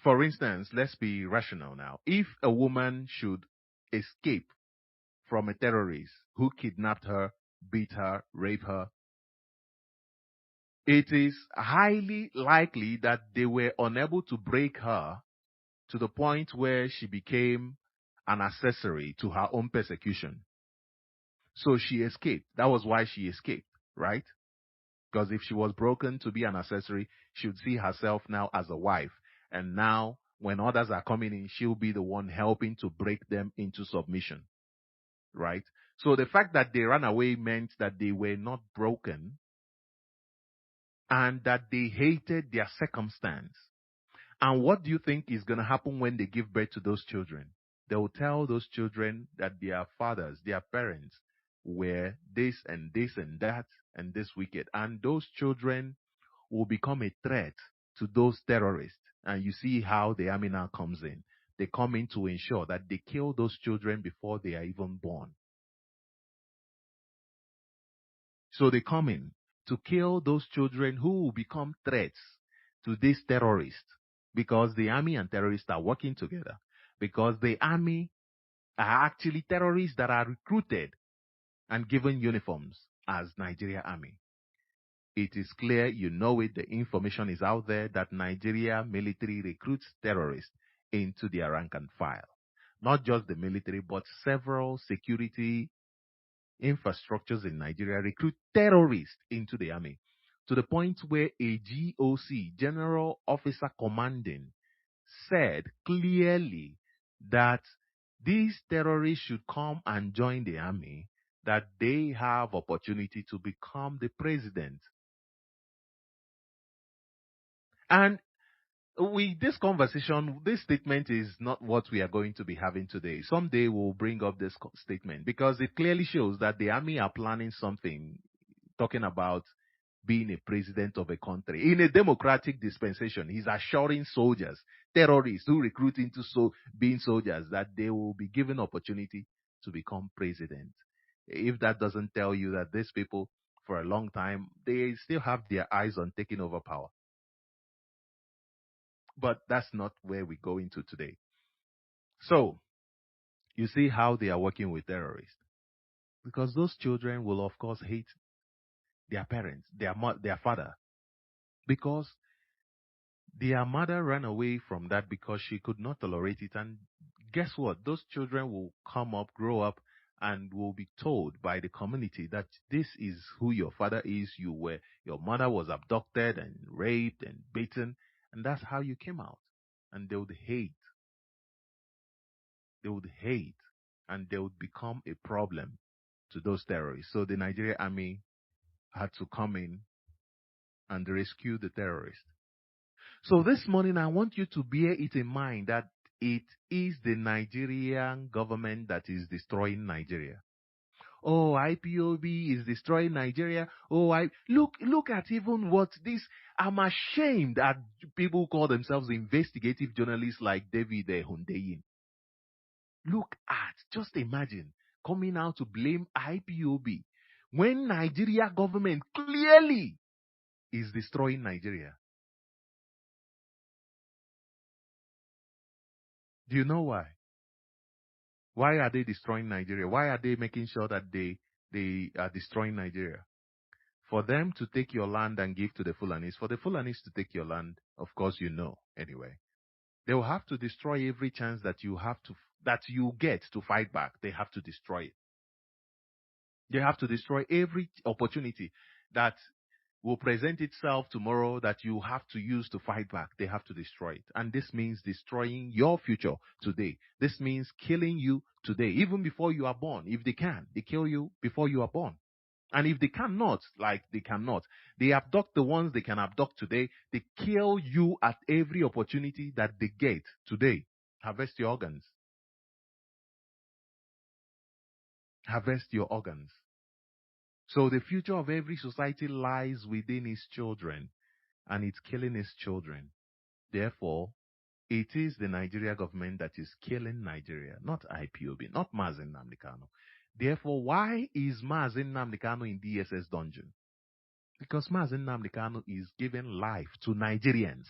for instance, let's be rational now, if a woman should escape from a terrorist who kidnapped her, beat her, raped her, it is highly likely that they were unable to break her to the point where she became an accessory to her own persecution. So she escaped. That was why she escaped, right? Because if she was broken to be an accessory, she would see herself now as a wife. And now, when others are coming in, she'll be the one helping to break them into submission, right? So the fact that they ran away meant that they were not broken and that they hated their circumstance. And what do you think is going to happen when they give birth to those children? They will tell those children that their fathers, their parents, were this and this and that and this wicked. And those children will become a threat to those terrorists. And you see how the army now comes in. They come in to ensure that they kill those children before they are even born. So they come in to kill those children who will become threats to these terrorists because the army and terrorists are working together. Because the army are actually terrorists that are recruited and given uniforms as Nigeria Army. It is clear, you know it, the information is out there that Nigeria military recruits terrorists into their rank and file. Not just the military, but several security infrastructures in Nigeria recruit terrorists into the army to the point where a GOC, General Officer Commanding, said clearly that these terrorists should come and join the army, that they have opportunity to become the president. And with this conversation, this statement is not what we are going to be having today. Someday we'll bring up this statement because it clearly shows that the army are planning something, talking about being a president of a country. In a democratic dispensation, he's assuring soldiers, terrorists who recruit into being soldiers, that they will be given opportunity to become president. If that doesn't tell you that these people, for a long time, they still have their eyes on taking over power. But that's not where we're going to today. So, you see how they are working with terrorists. Because those children will, of course, hate their parents, their father. Because their mother ran away from that because she could not tolerate it. And guess what? Those children will come up, grow up, and will be told by the community that this is who your father is. Your mother was abducted and raped and beaten, and that's how you came out. And they would hate. They would hate, and they would become a problem to those terrorists. So the Nigerian army had to come in and rescue the terrorists. So this morning, I want you to bear it in mind that it is the Nigerian government that is destroying Nigeria. Oh, IPOB is destroying Nigeria. Oh, look at even what this. I'm ashamed at people who call themselves investigative journalists like David Hundeyin. Look at, just imagine, coming out to blame IPOB when Nigeria government clearly is destroying Nigeria. Do you know why? Why are they destroying Nigeria? Why are they making sure that they are destroying Nigeria? For them to take your land and give to the Fulanis, for the Fulanis to take your land, of course you know anyway. They will have to destroy every chance that you get to fight back. They have to destroy it. They have to destroy every opportunity that will present itself tomorrow that you have to use to fight back. They have to destroy it. And this means destroying your future today. This means killing you today, even before you are born. If they can, they kill you before you are born. And if they cannot, like they cannot, they abduct the ones they can abduct today. They kill you at every opportunity that they get today. Harvest your organs. Harvest your organs. So the future of every society lies within its children, and it's killing its children. Therefore, it is the Nigeria government that is killing Nigeria, not IPOB, not Mazi Nnamdi Kanu. Therefore, why is Mazi Nnamdi Kanu in DSS dungeon? Because Mazi Nnamdi Kanu is giving life to Nigerians.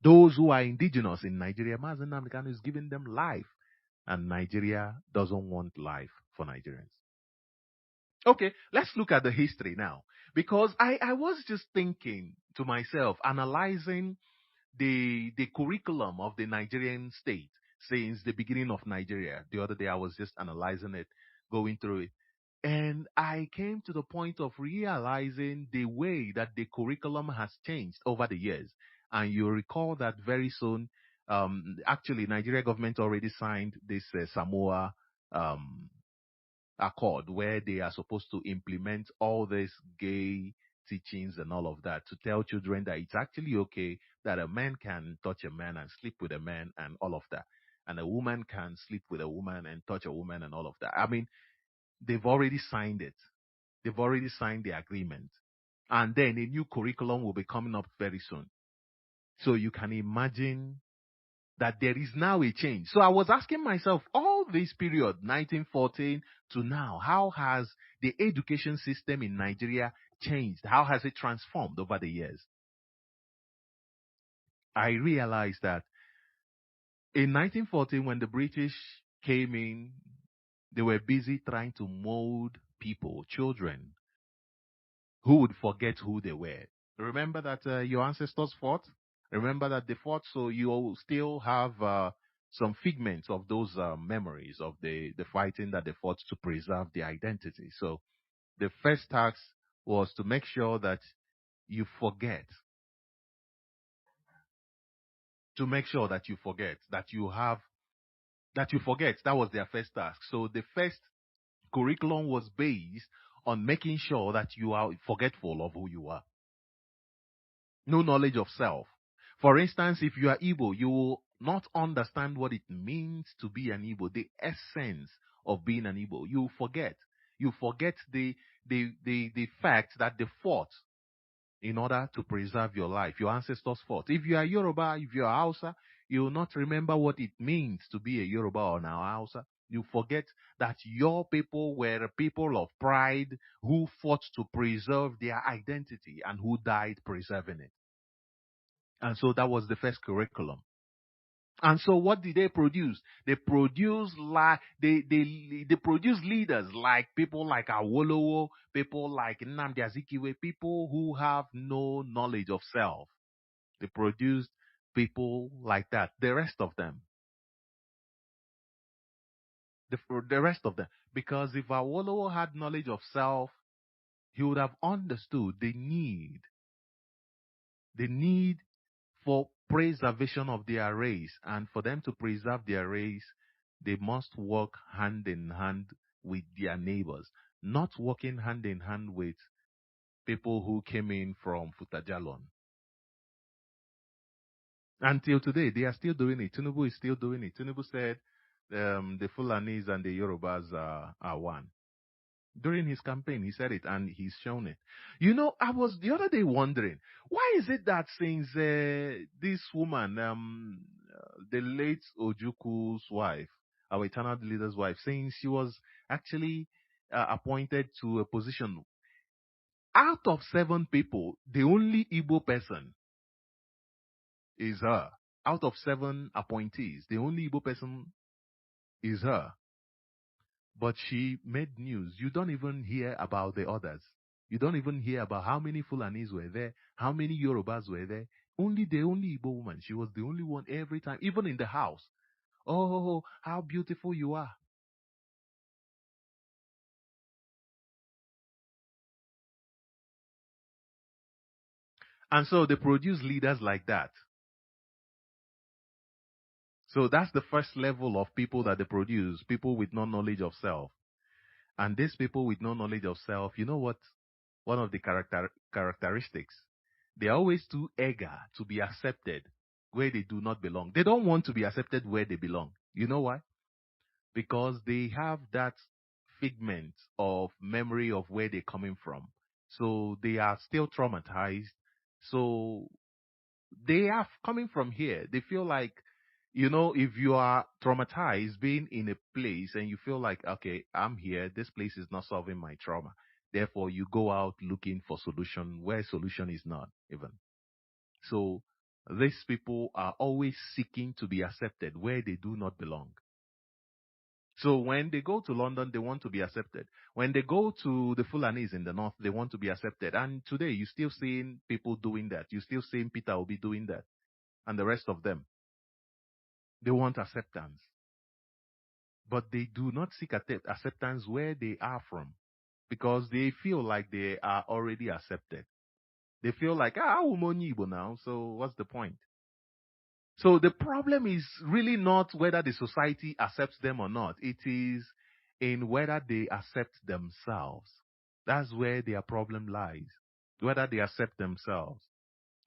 Those who are indigenous in Nigeria, Mazi Nnamdi Kanu is giving them life. And Nigeria doesn't want life for Nigerians. Okay, let's look at the history now. Because I was just thinking to myself, analyzing the curriculum of the Nigerian state since the beginning of Nigeria. The other day I was just analyzing it, going through it. And I came to the point of realizing the way that the curriculum has changed over the years. And you recall that very soon, actually, Nigeria government already signed this Samoa um, Accord, where they are supposed to implement all these gay teachings and all of that to tell children that it's actually okay that a man can touch a man and sleep with a man and all of that. And a woman can sleep with a woman and touch a woman and all of that. I mean, they've already signed it. They've already signed the agreement. And then a new curriculum will be coming up very soon. So you can imagine that there is now a change. So I was asking myself, all this period, 1914 to now, how has the education system in Nigeria changed? How has it transformed over the years? I realized that in 1914, when the British came in, they were busy trying to mold people, children, who would forget who they were. Remember that your ancestors fought? Remember that they fought, so you still have some figments of those memories of the fighting that they fought to preserve their identity. So the first task was to make sure that you forget, to make sure that you forget, that you have, that you forget. That was their first task. So the first curriculum was based on making sure that you are forgetful of who you are. No knowledge of self. For instance, if you are Igbo, you will not understand what it means to be an Igbo, the essence of being an Igbo. You forget. You forget the fact that they fought in order to preserve your life. Your ancestors fought. If you are Yoruba, if you are Hausa, you will not remember what it means to be a Yoruba or now Hausa. You forget that your people were people of pride who fought to preserve their identity and who died preserving it. And so that was the first curriculum. And so what did they produce? They produce like they produce leaders like people like Awolowo, people like Nnamdi Azikiwe, people who have no knowledge of self. They produced people like that. The rest of them, the rest of them, because if Awolowo had knowledge of self, he would have understood the need for preservation of their race. And for them to preserve their race, they must work hand in hand with their neighbors, not working hand in hand with people who came in from Futajalon. Until today, they are still doing it. Tinubu is still doing it. Tinubu said the Fulanis and the Yorubas are one. During his campaign, he said it and he's shown it. You know, I was the other day wondering, why is it that since this woman, the late Ojuku's wife, our eternal leader's wife, since she was actually appointed to a position, out of 7 people, the only Igbo person is her. Out of 7 appointees, the only Igbo person is her. But she made news. You don't even hear about the others. You don't even hear about how many Fulanis were there, how many Yorubas were there. Only the only Igbo woman. She was the only one every time, even in the house. Oh, how beautiful you are. And so they produce leaders like that. So that's the first level of people that they produce, people with no knowledge of self. And these people with no knowledge of self, you know what? one of the characteristics. They are always too eager to be accepted where they do not belong. They don't want to be accepted where they belong. You know why? Because they have that figment of memory of where they're coming from. So they are still traumatized. So they are coming from here. They feel like, if you are traumatized being in a place and you feel like, okay, I'm here, this place is not solving my trauma. Therefore, you go out looking for solution where solution is not even. So these people are always seeking to be accepted where they do not belong. So when they go to London, they want to be accepted. When they go to the Fulanis in the north, they want to be accepted. And today, you're still seeing people doing that. You're still seeing Peter Obi doing that. And the rest of them. They want acceptance. But they do not seek acceptance where they are from. Because they feel like they are already accepted. They feel like, I'm only Igbo now, so what's the point? So the problem is really not whether the society accepts them or not. It is in whether they accept themselves. That's where their problem lies. Whether they accept themselves.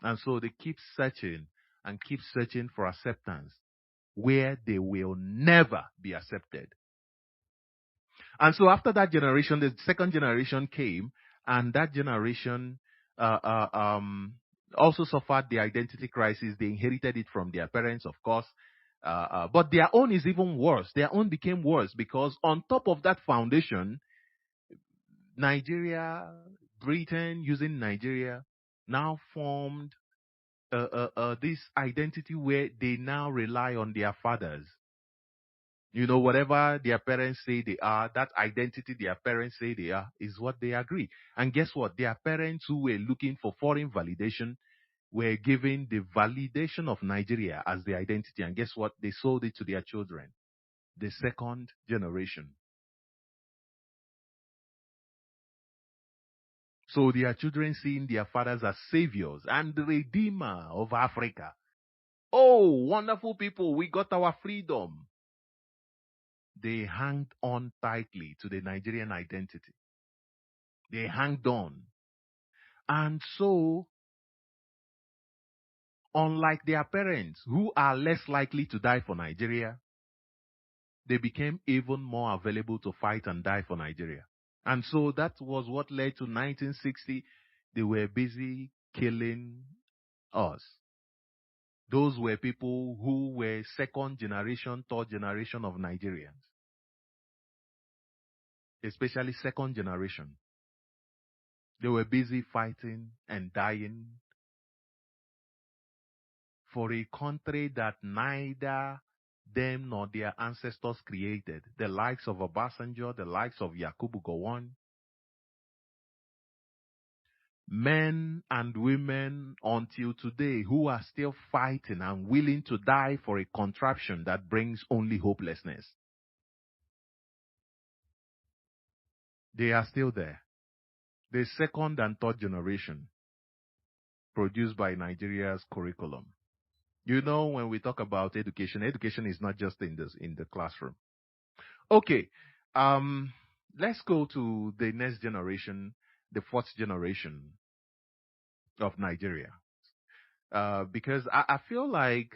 And so they keep searching and keep searching for acceptance where they will never be accepted. And so after that generation, the second generation came, and that generation also suffered the identity crisis. They inherited it from their parents, of course. But their own is even worse. Their own became worse because on top of that foundation, Nigeria, Britain using Nigeria now formed this identity where they now rely on their fathers. Whatever their parents say they are, that identity their parents say they are, is what they agree. And guess what? Their parents who were looking for foreign validation were given the validation of Nigeria as their identity. And guess what? They sold it to their children. The second generation. So their children seeing their fathers as saviors and the redeemer of Africa. Oh, wonderful people, we got our freedom. They hanged on tightly to the Nigerian identity. They hanged on. And so, unlike their parents, who are less likely to die for Nigeria, they became even more available to fight and die for Nigeria. And so that was what led to 1960. They were busy killing us. Those were people who were second generation, third generation of Nigerians. Especially second generation. They were busy fighting and dying for a country that neither them nor their ancestors created. The likes of Obasanjo, the likes of Yakubu Gowon. Men and women until today who are still fighting and willing to die for a contraption that brings only hopelessness. They are still there. The second and third generation produced by Nigeria's curriculum. When we talk about education is not just in the classroom. Okay, let's go to the next generation, the fourth generation of Nigeria. Because I feel like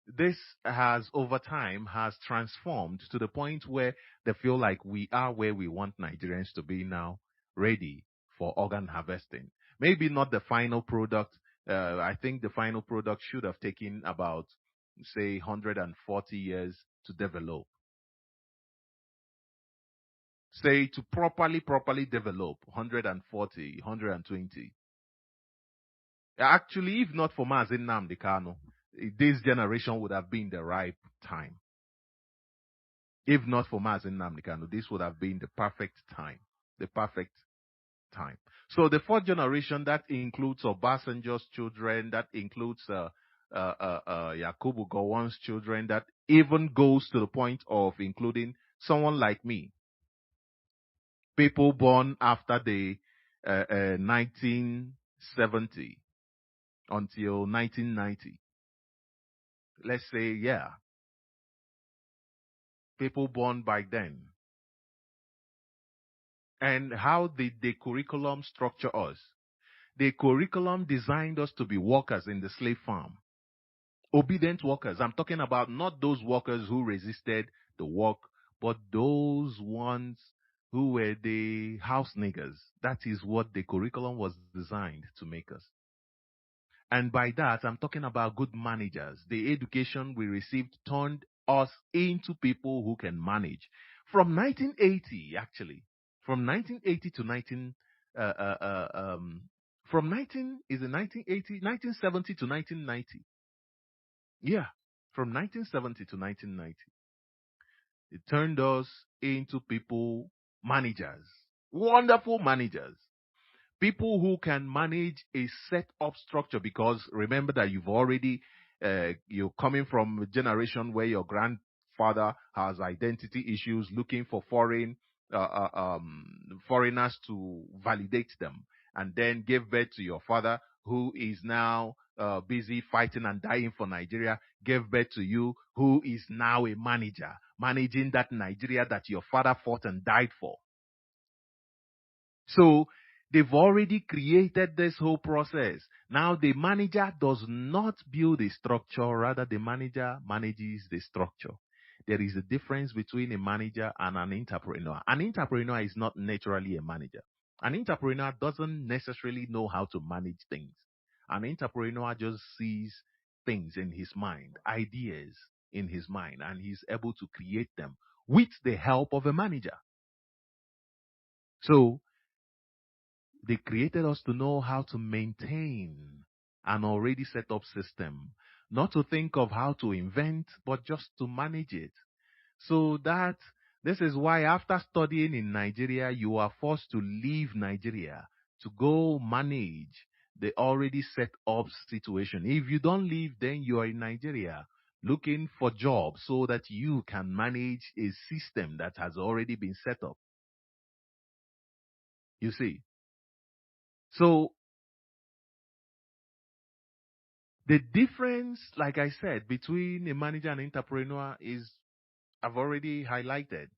this has, over time, has transformed to the point where they feel like we are where we want Nigerians to be now, ready for organ harvesting. Maybe not the final product. I think the final product should have taken about, say, 140 years to develop. Say, to properly develop, 140, 120. Actually, if not for Mazi Nnamdi Kanu, this generation would have been the ripe time. If not for Mazi Nnamdi Kanu, this would have been the perfect time. The perfect time. So the fourth generation, that includes Obasanjo's children, that includes Yakubu Gowon's children, that even goes to the point of including someone like me. People born after the 1970 until 1990. Let's say, yeah. People born by then. And how did the curriculum structure us? The curriculum designed us to be workers in the slave farm. Obedient workers. I'm talking about not those workers who resisted the work, but those ones who were the house niggers. That is what the curriculum was designed to make us. And by that, I'm talking about good managers. The education we received turned us into people who can manage. From 1980, actually, from 1980 to 19, uh, uh, uh, um, from 19, is it 1980, 1970 to 1990? Yeah, from 1970 to 1990. It turned us into people, managers, wonderful managers. People who can manage a set up structure, because remember that you're coming from a generation where your grandfather has identity issues, looking for foreigners to validate them, and then gave birth to your father, who is now busy fighting and dying for Nigeria, gave birth to you, who is now a manager, managing that Nigeria that your father fought and died for. So they've already created this whole process. Now the manager does not build a structure, rather the manager manages the structure. There is a difference between a manager and an entrepreneur. An entrepreneur is not naturally a manager. An entrepreneur doesn't necessarily know how to manage things. An entrepreneur just sees things in his mind, ideas in his mind, and he's able to create them with the help of a manager. So they created us to know how to maintain an already set up system, not to think of how to invent, but just to manage it. So that this is why after studying in Nigeria, you are forced to leave Nigeria to go manage the already set up situation. If you don't leave, then you are in Nigeria looking for jobs so that you can manage a system that has already been set up. You see? So the difference, like I said, between a manager and entrepreneur is I've already highlighted.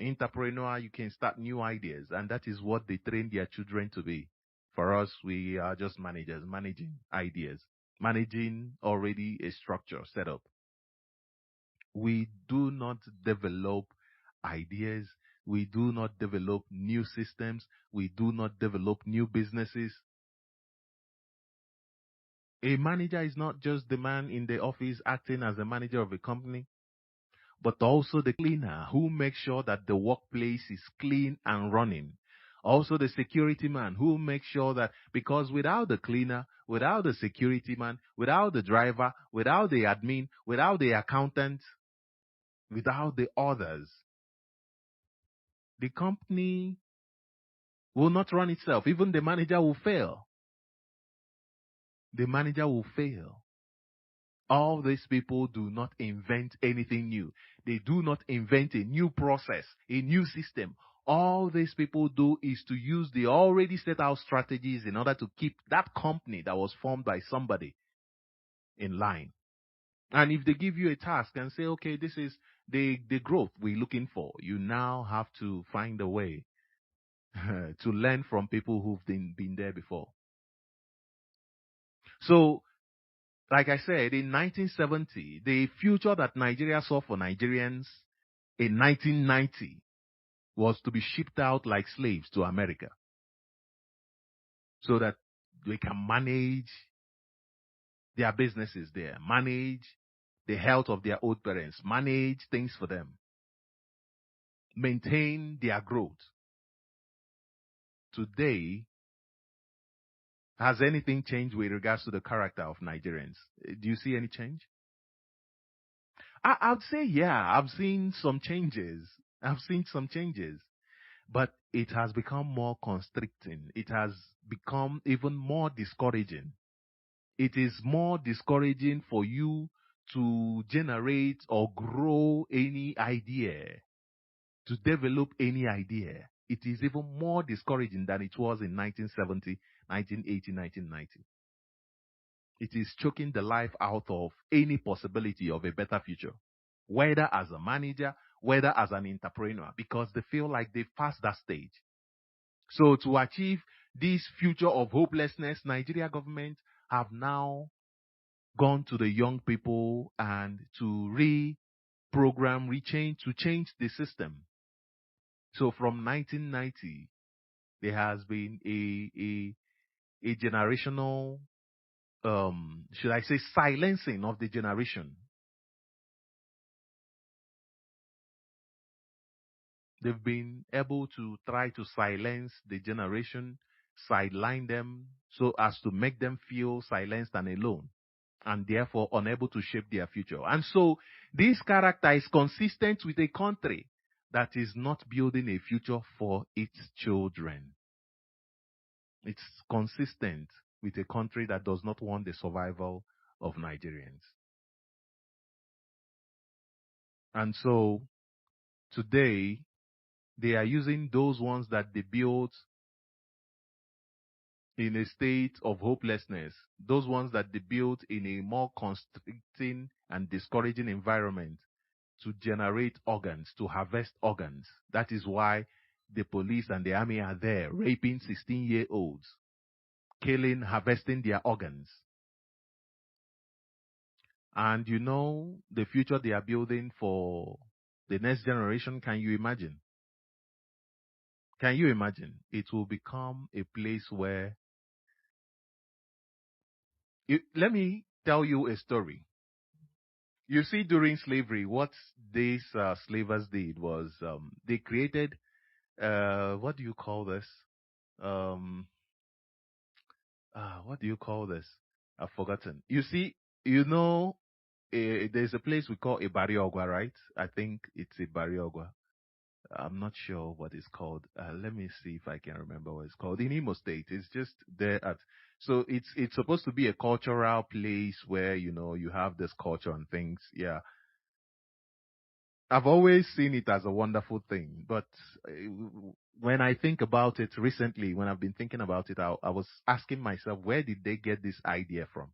Entrepreneur, you can start new ideas, and that is what they train their children to be. For us, we are just managers, managing ideas, managing already a structure set up. We do not develop ideas. We do not develop new systems. We do not develop new businesses. A manager is not just the man in the office acting as the manager of a company, but also the cleaner who makes sure that the workplace is clean and running. Also the security man who makes sure that, because without the cleaner, without the security man, without the driver, without the admin, without the accountant, without the others, the company will not run itself. Even the manager will fail. The manager will fail. All these people do not invent anything new. They do not invent a new process, a new system. All these people do is to use the already set out strategies in order to keep that company that was formed by somebody in line. And if they give you a task and say, okay, this is the growth we're looking for, you now have to find a way to learn from people who've been there before. So like I said, in 1970, the future that Nigeria saw for Nigerians in 1990 was to be shipped out like slaves to America so that they can manage their businesses there, manage the health of their old parents, manage things for them, maintain their growth. Today, has anything changed with regards to the character of Nigerians? Do you see any change? I'd say, yeah, I've seen some changes. I've seen some changes. But it has become more constricting. It has become even more discouraging. It is more discouraging for you to generate or grow any idea, to develop any idea. It is even more discouraging than it was in 1970, 1980, 1990. It is choking the life out of any possibility of a better future, whether as a manager, whether as an entrepreneur, because they feel like they've passed that stage. So to achieve this future of hopelessness, Nigeria government have now gone to the young people and to reprogram, rechange, to change the system. So from 1990, there has been a generational, should I say, silencing of the generation. They've been able to try to silence the generation, sideline them so as to make them feel silenced and alone, and therefore unable to shape their future. And so this character is consistent with a country that is not building a future for its children. It's consistent with a country that does not want the survival of Nigerians. And so today, they are using those ones that they built in a state of hopelessness, those ones that they built in a more constricting and discouraging environment to generate organs, to harvest organs. That is why the police and the army are there, raping 16-year-olds, killing, harvesting their organs. And you know the future they are building for the next generation, can you imagine? Can you imagine? It will become a place where let me tell you a story. You see, during slavery, what these slavers did was they created, what do you call this? Um, what do you call this? I've forgotten. You see, you know, there's a place we call Ibariogwa, right? I think it's Ibariogwa. I'm not sure what it's called. Let me see if I can remember what it's called. In Imo State, it's just there at. So it's supposed to be a cultural place where you have this culture and things. Yeah, I've always seen it as a wonderful thing, but when I think about it recently, when I've been thinking about it, I was asking myself, where did they get this idea from?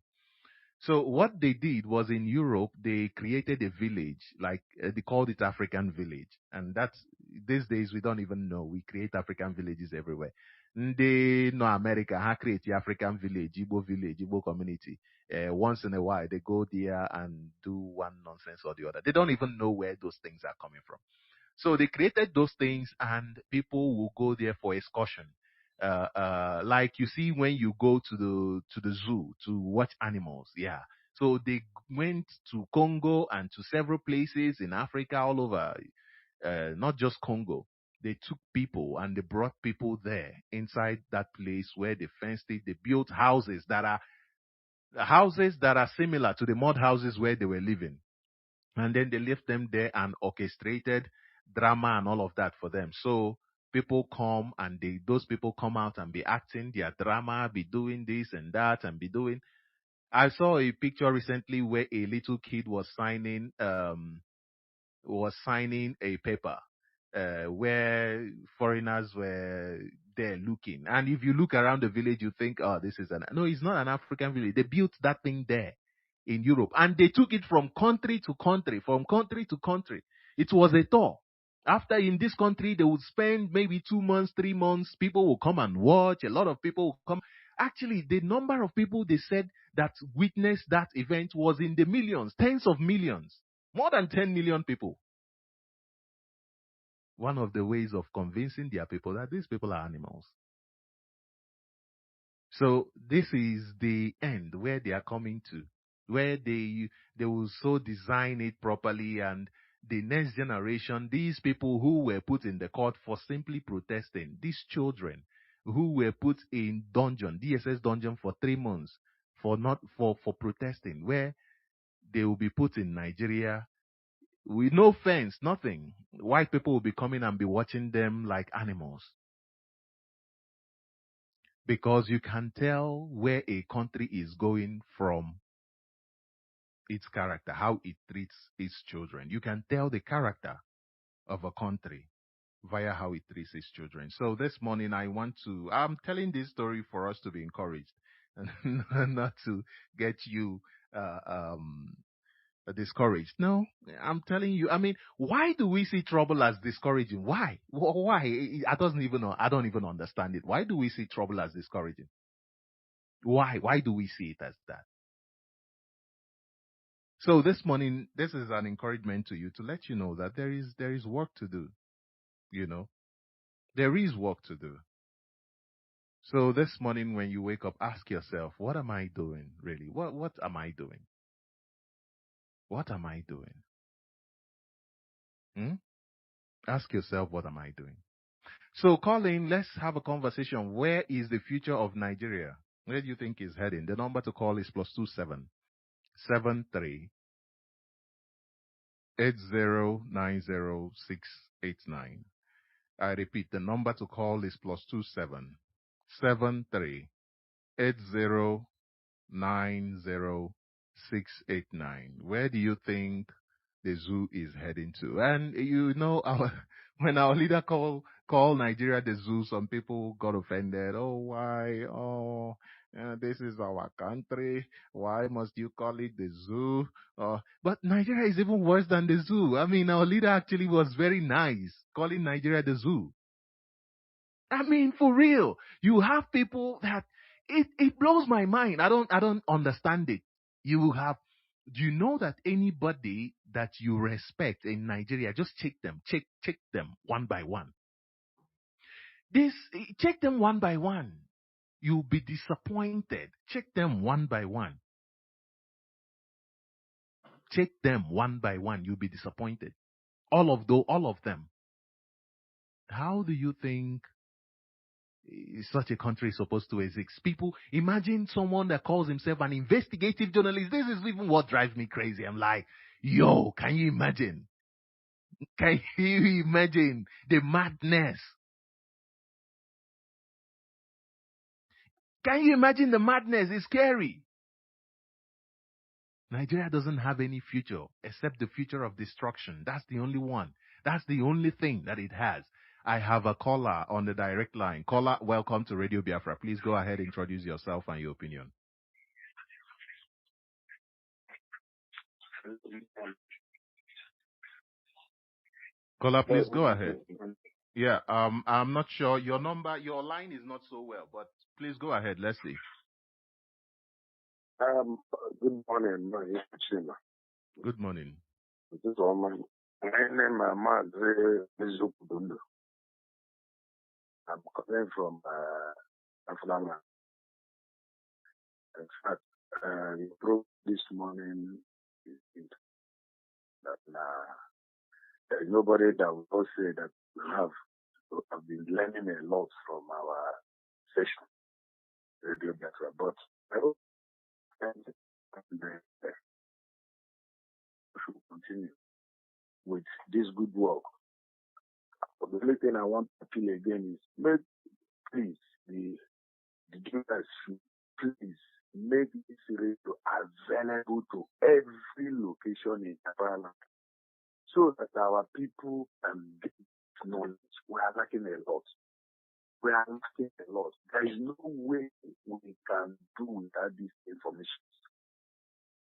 So what they did was in Europe, they created a village, like they called it African village. And that's, these days we don't even know. We create African villages everywhere. They know America, ha create the African village, Igbo community. Once in a while, they go there and do one nonsense or the other. They don't even know where those things are coming from. So they created those things, and people will go there for excursion. Like you see when you go to the zoo to watch animals. Yeah. So they went to Congo and to several places in Africa, all over, not just Congo. They took people and they brought people there inside that place where they fenced it. They built houses that are similar to the mud houses where they were living, and then they left them there and orchestrated drama and all of that for them. So people come and those people come out and be acting their drama, be doing this and that, and be doing. I saw a picture recently where a little kid was signing a paper where foreigners were there looking. And if you look around the village, you think, oh, this is no, it's not an African village. They built that thing there in Europe, and they took it from country to country, from country to country. It was a tour. After in this country, they would spend maybe 2 months, 3 months. People will come and watch. A lot of people will come. Actually, the number of people they said that witnessed that event was in the millions, tens of millions, more than 10 million people. One of the ways of convincing their people that these people are animals. So this is the end where they are coming to, where they will so design it properly, and the next generation, these people who were put in the court for simply protesting, these children who were put in dungeon, DSS dungeon for 3 months for not for protesting, where they will be put in Nigeria with no fence, nothing. White people will be coming and be watching them like animals. Because you can tell where a country is going from its character, how it treats its children. You can tell the character of a country via how it treats its children. So this morning I'm telling this story for us to be encouraged and not to get you uh, um, discouraged. No, I'm telling you. I mean, why do we see trouble as discouraging? Why? Why? I don't even know. I don't even understand it. Why do we see trouble as discouraging? Why? Why do we see it as that? So this morning, this is an encouragement to you to let you know that there is work to do. You know, there is work to do. So this morning, when you wake up, ask yourself, what am I doing really? What am I doing? What am I doing? Hmm? Ask yourself, what am I doing? So, Colin, let's have a conversation. Where is the future of Nigeria? Where do you think is heading? The number to call is +2 7 73 8090 689. I repeat, the number to call is +2 7 73 8090 689. Where do you think the zoo is heading to? And you know, when our leader call Nigeria the zoo, some people got offended. Oh, why? Oh, this is our country. Why must you call it the zoo? But Nigeria is even worse than the zoo. I mean, our leader actually was very nice calling Nigeria the zoo. I mean, for real, you have people that it blows my mind. I don't understand it. Do you know that anybody that you respect in Nigeria, just check them one by one. Check them one by one. You'll be disappointed. Check them one by one. Check them one by one. You'll be disappointed. All of them. How do you think such a country is supposed to exist? People, imagine someone that calls himself an investigative journalist. This is even what drives me crazy. I'm like, yo, can you imagine? Can you imagine the madness? Can you imagine the madness? It's scary. Nigeria doesn't have any future except the future of destruction. That's the only one. That's the only thing that it has. I have a caller on the direct line. Caller, welcome to Radio Biafra. Please go ahead, introduce yourself and your opinion. Caller, please go ahead. Yeah, I'm not sure. Your line is not so well, but please go ahead. Let's see. Good morning, Chima. Good morning. This is all my name, Mazi. I'm coming from Aflama. In fact, you broke this morning that there is nobody that will say that we have been learning a lot from our session, Radio Biafra. But I hope we should continue with this good work. But the only thing I want to appeal again is please, the viewers should please make this radio available to every location in Biafra so that our people can get knowledge. We are lacking a lot. We are lacking a lot. There is no way we can do without this information.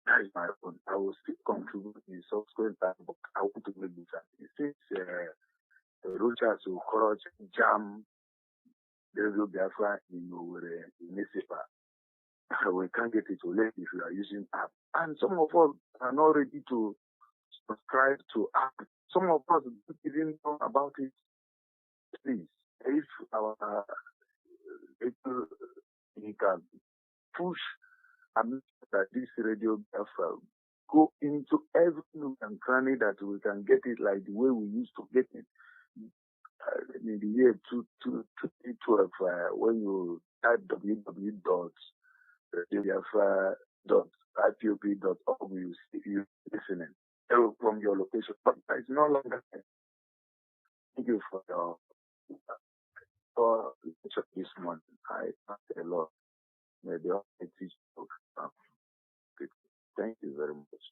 That is my own. I will still contribute in subsequent time, but I want to make this happen. Since Rochas will corrupt jam Radio Biafra in Nisipa, we can't get it to late if you are using app. And some of us are not ready to subscribe to app. Some of us didn't know about it. Please, if our people can push and that this Radio Biafra go into every nook and cranny that we can get it like the way we used to get it. In the year 2012, when you type www.radiobiafra.ipop.org, you see you listening from your location. But it's no longer there. Thank you for your this morning. I thank a lot. May the Almighty teach you. Thank you very much.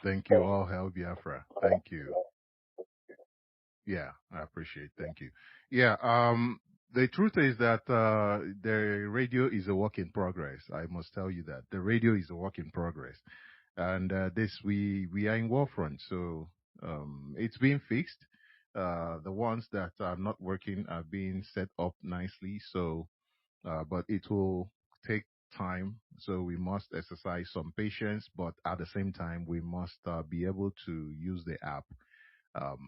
Thank you, all hail Biafra. Thank you. Yeah, I appreciate it. Thank you. Yeah, the truth is that the radio is a work in progress. I must tell you that. The radio is a work in progress. And we are in war front. So it's being fixed. The ones that are not working are being set up nicely. So, but it will take time. So we must exercise some patience, but at the same time, we must be able to use the app.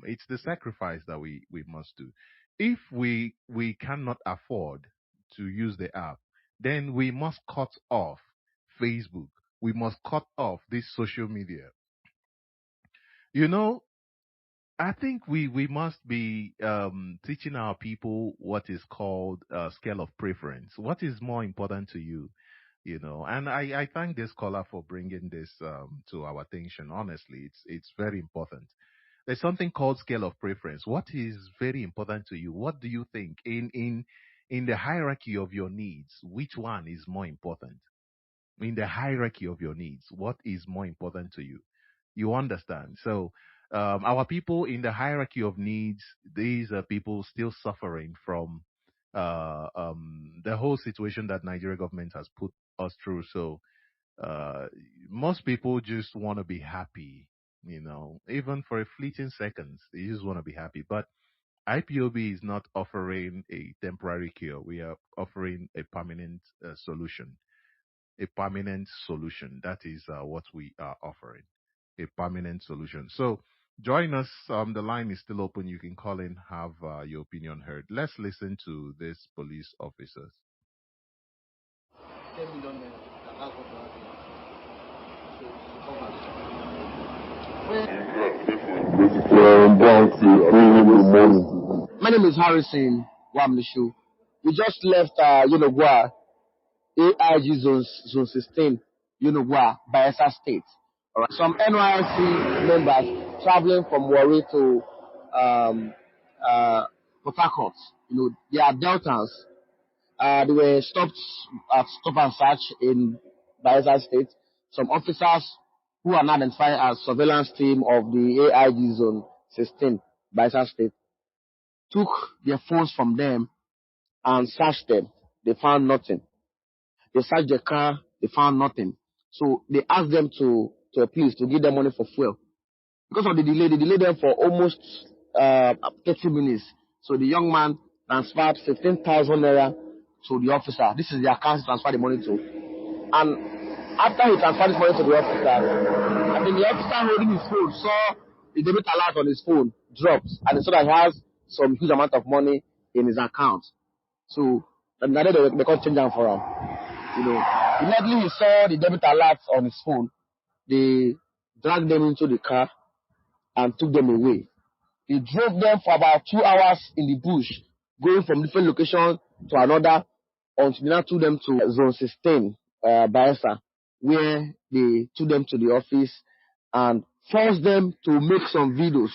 It's the sacrifice that we must do. If we cannot afford to use the app, then we must cut off Facebook. We must cut off this social media. You know, I think we must be teaching our people what is called a scale of preference. What is more important to you? You know, and I thank this caller for bringing this to our attention. Honestly, it's very important. There's something called scale of preference. What is very important to you? What do you think in the hierarchy of your needs? Which one is more important? In the hierarchy of your needs, what is more important to you? You understand? So, our people in the hierarchy of needs, these are people still suffering from the whole situation that Nigeria government has put us through. So, uh, most people just want to be happy, you know, even for a fleeting seconds, they just want to be happy. But IPOB is not offering a temporary cure. We are offering a permanent solution. A permanent solution. That is what we are offering. A permanent solution. So join us. The line is still open. You can call in, have your opinion heard. Let's listen to these police officers. 10 million naira. That's what my name is Harrison Wamnishu. We just left Unogwa, AIG zone 16, Unogwa, Bayelsa State. All right. Some NYC members traveling from Warri to Port Harcourt. They are Deltans. They were stopped at stop and search in Bayelsa State. Some officers who are now identified as surveillance team of the AIG Zone 16, Bayelsa State, took their phones from them and searched them. They found nothing. They searched the car. They found nothing. So they asked them to please to give them money for fuel. Because of the delay, they delayed them for almost 30 minutes. So the young man transferred 15,000 naira to the officer. This is the account he transferred the money to. And after he transferred this money to the officer, I think the officer holding his phone saw the debit alert on his phone dropped, and he saw that he has some huge amount of money in his account. So now they can't change them for him. Immediately he saw the debit alert on his phone, they dragged them into the car and took them away. He drove them for about 2 hours in the bush, going from different location to another, until they now took them to Zone 16, Bayelsa, where they took them to the office and forced them to make some videos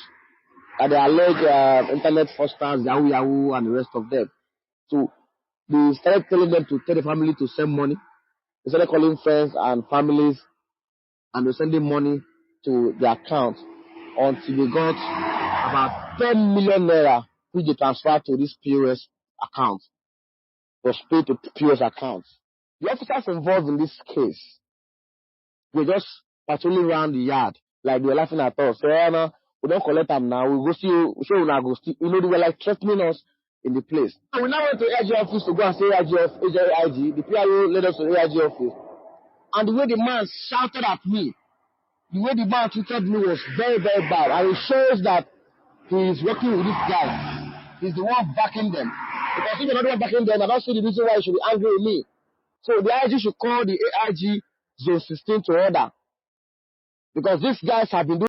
that they allege internet fraudsters, Yahoo Yahoo, and the rest of them. So they started telling them to tell the family to send money. They started calling friends and families, and they were sending money to their account until they got about 10 million naira, which they transferred to this POS account, was paid to POS accounts. The officers involved in this case were just patrolling around the yard, like they were laughing at us. So, no, we don't collect them now. We go see you. So we go see. They were like threatening us in the place. So we now went to AIG office to go and say AIG. The PIO led us to AIG office. And the way the man shouted at me, the way the man treated me was very, very bad. And it shows that he is working with this guy. He's the one backing them. Because if you're not the one backing them, I don't see the reason why you should be angry with me. So the IG should call the AIG Zone 16 to order. Because these guys have been doing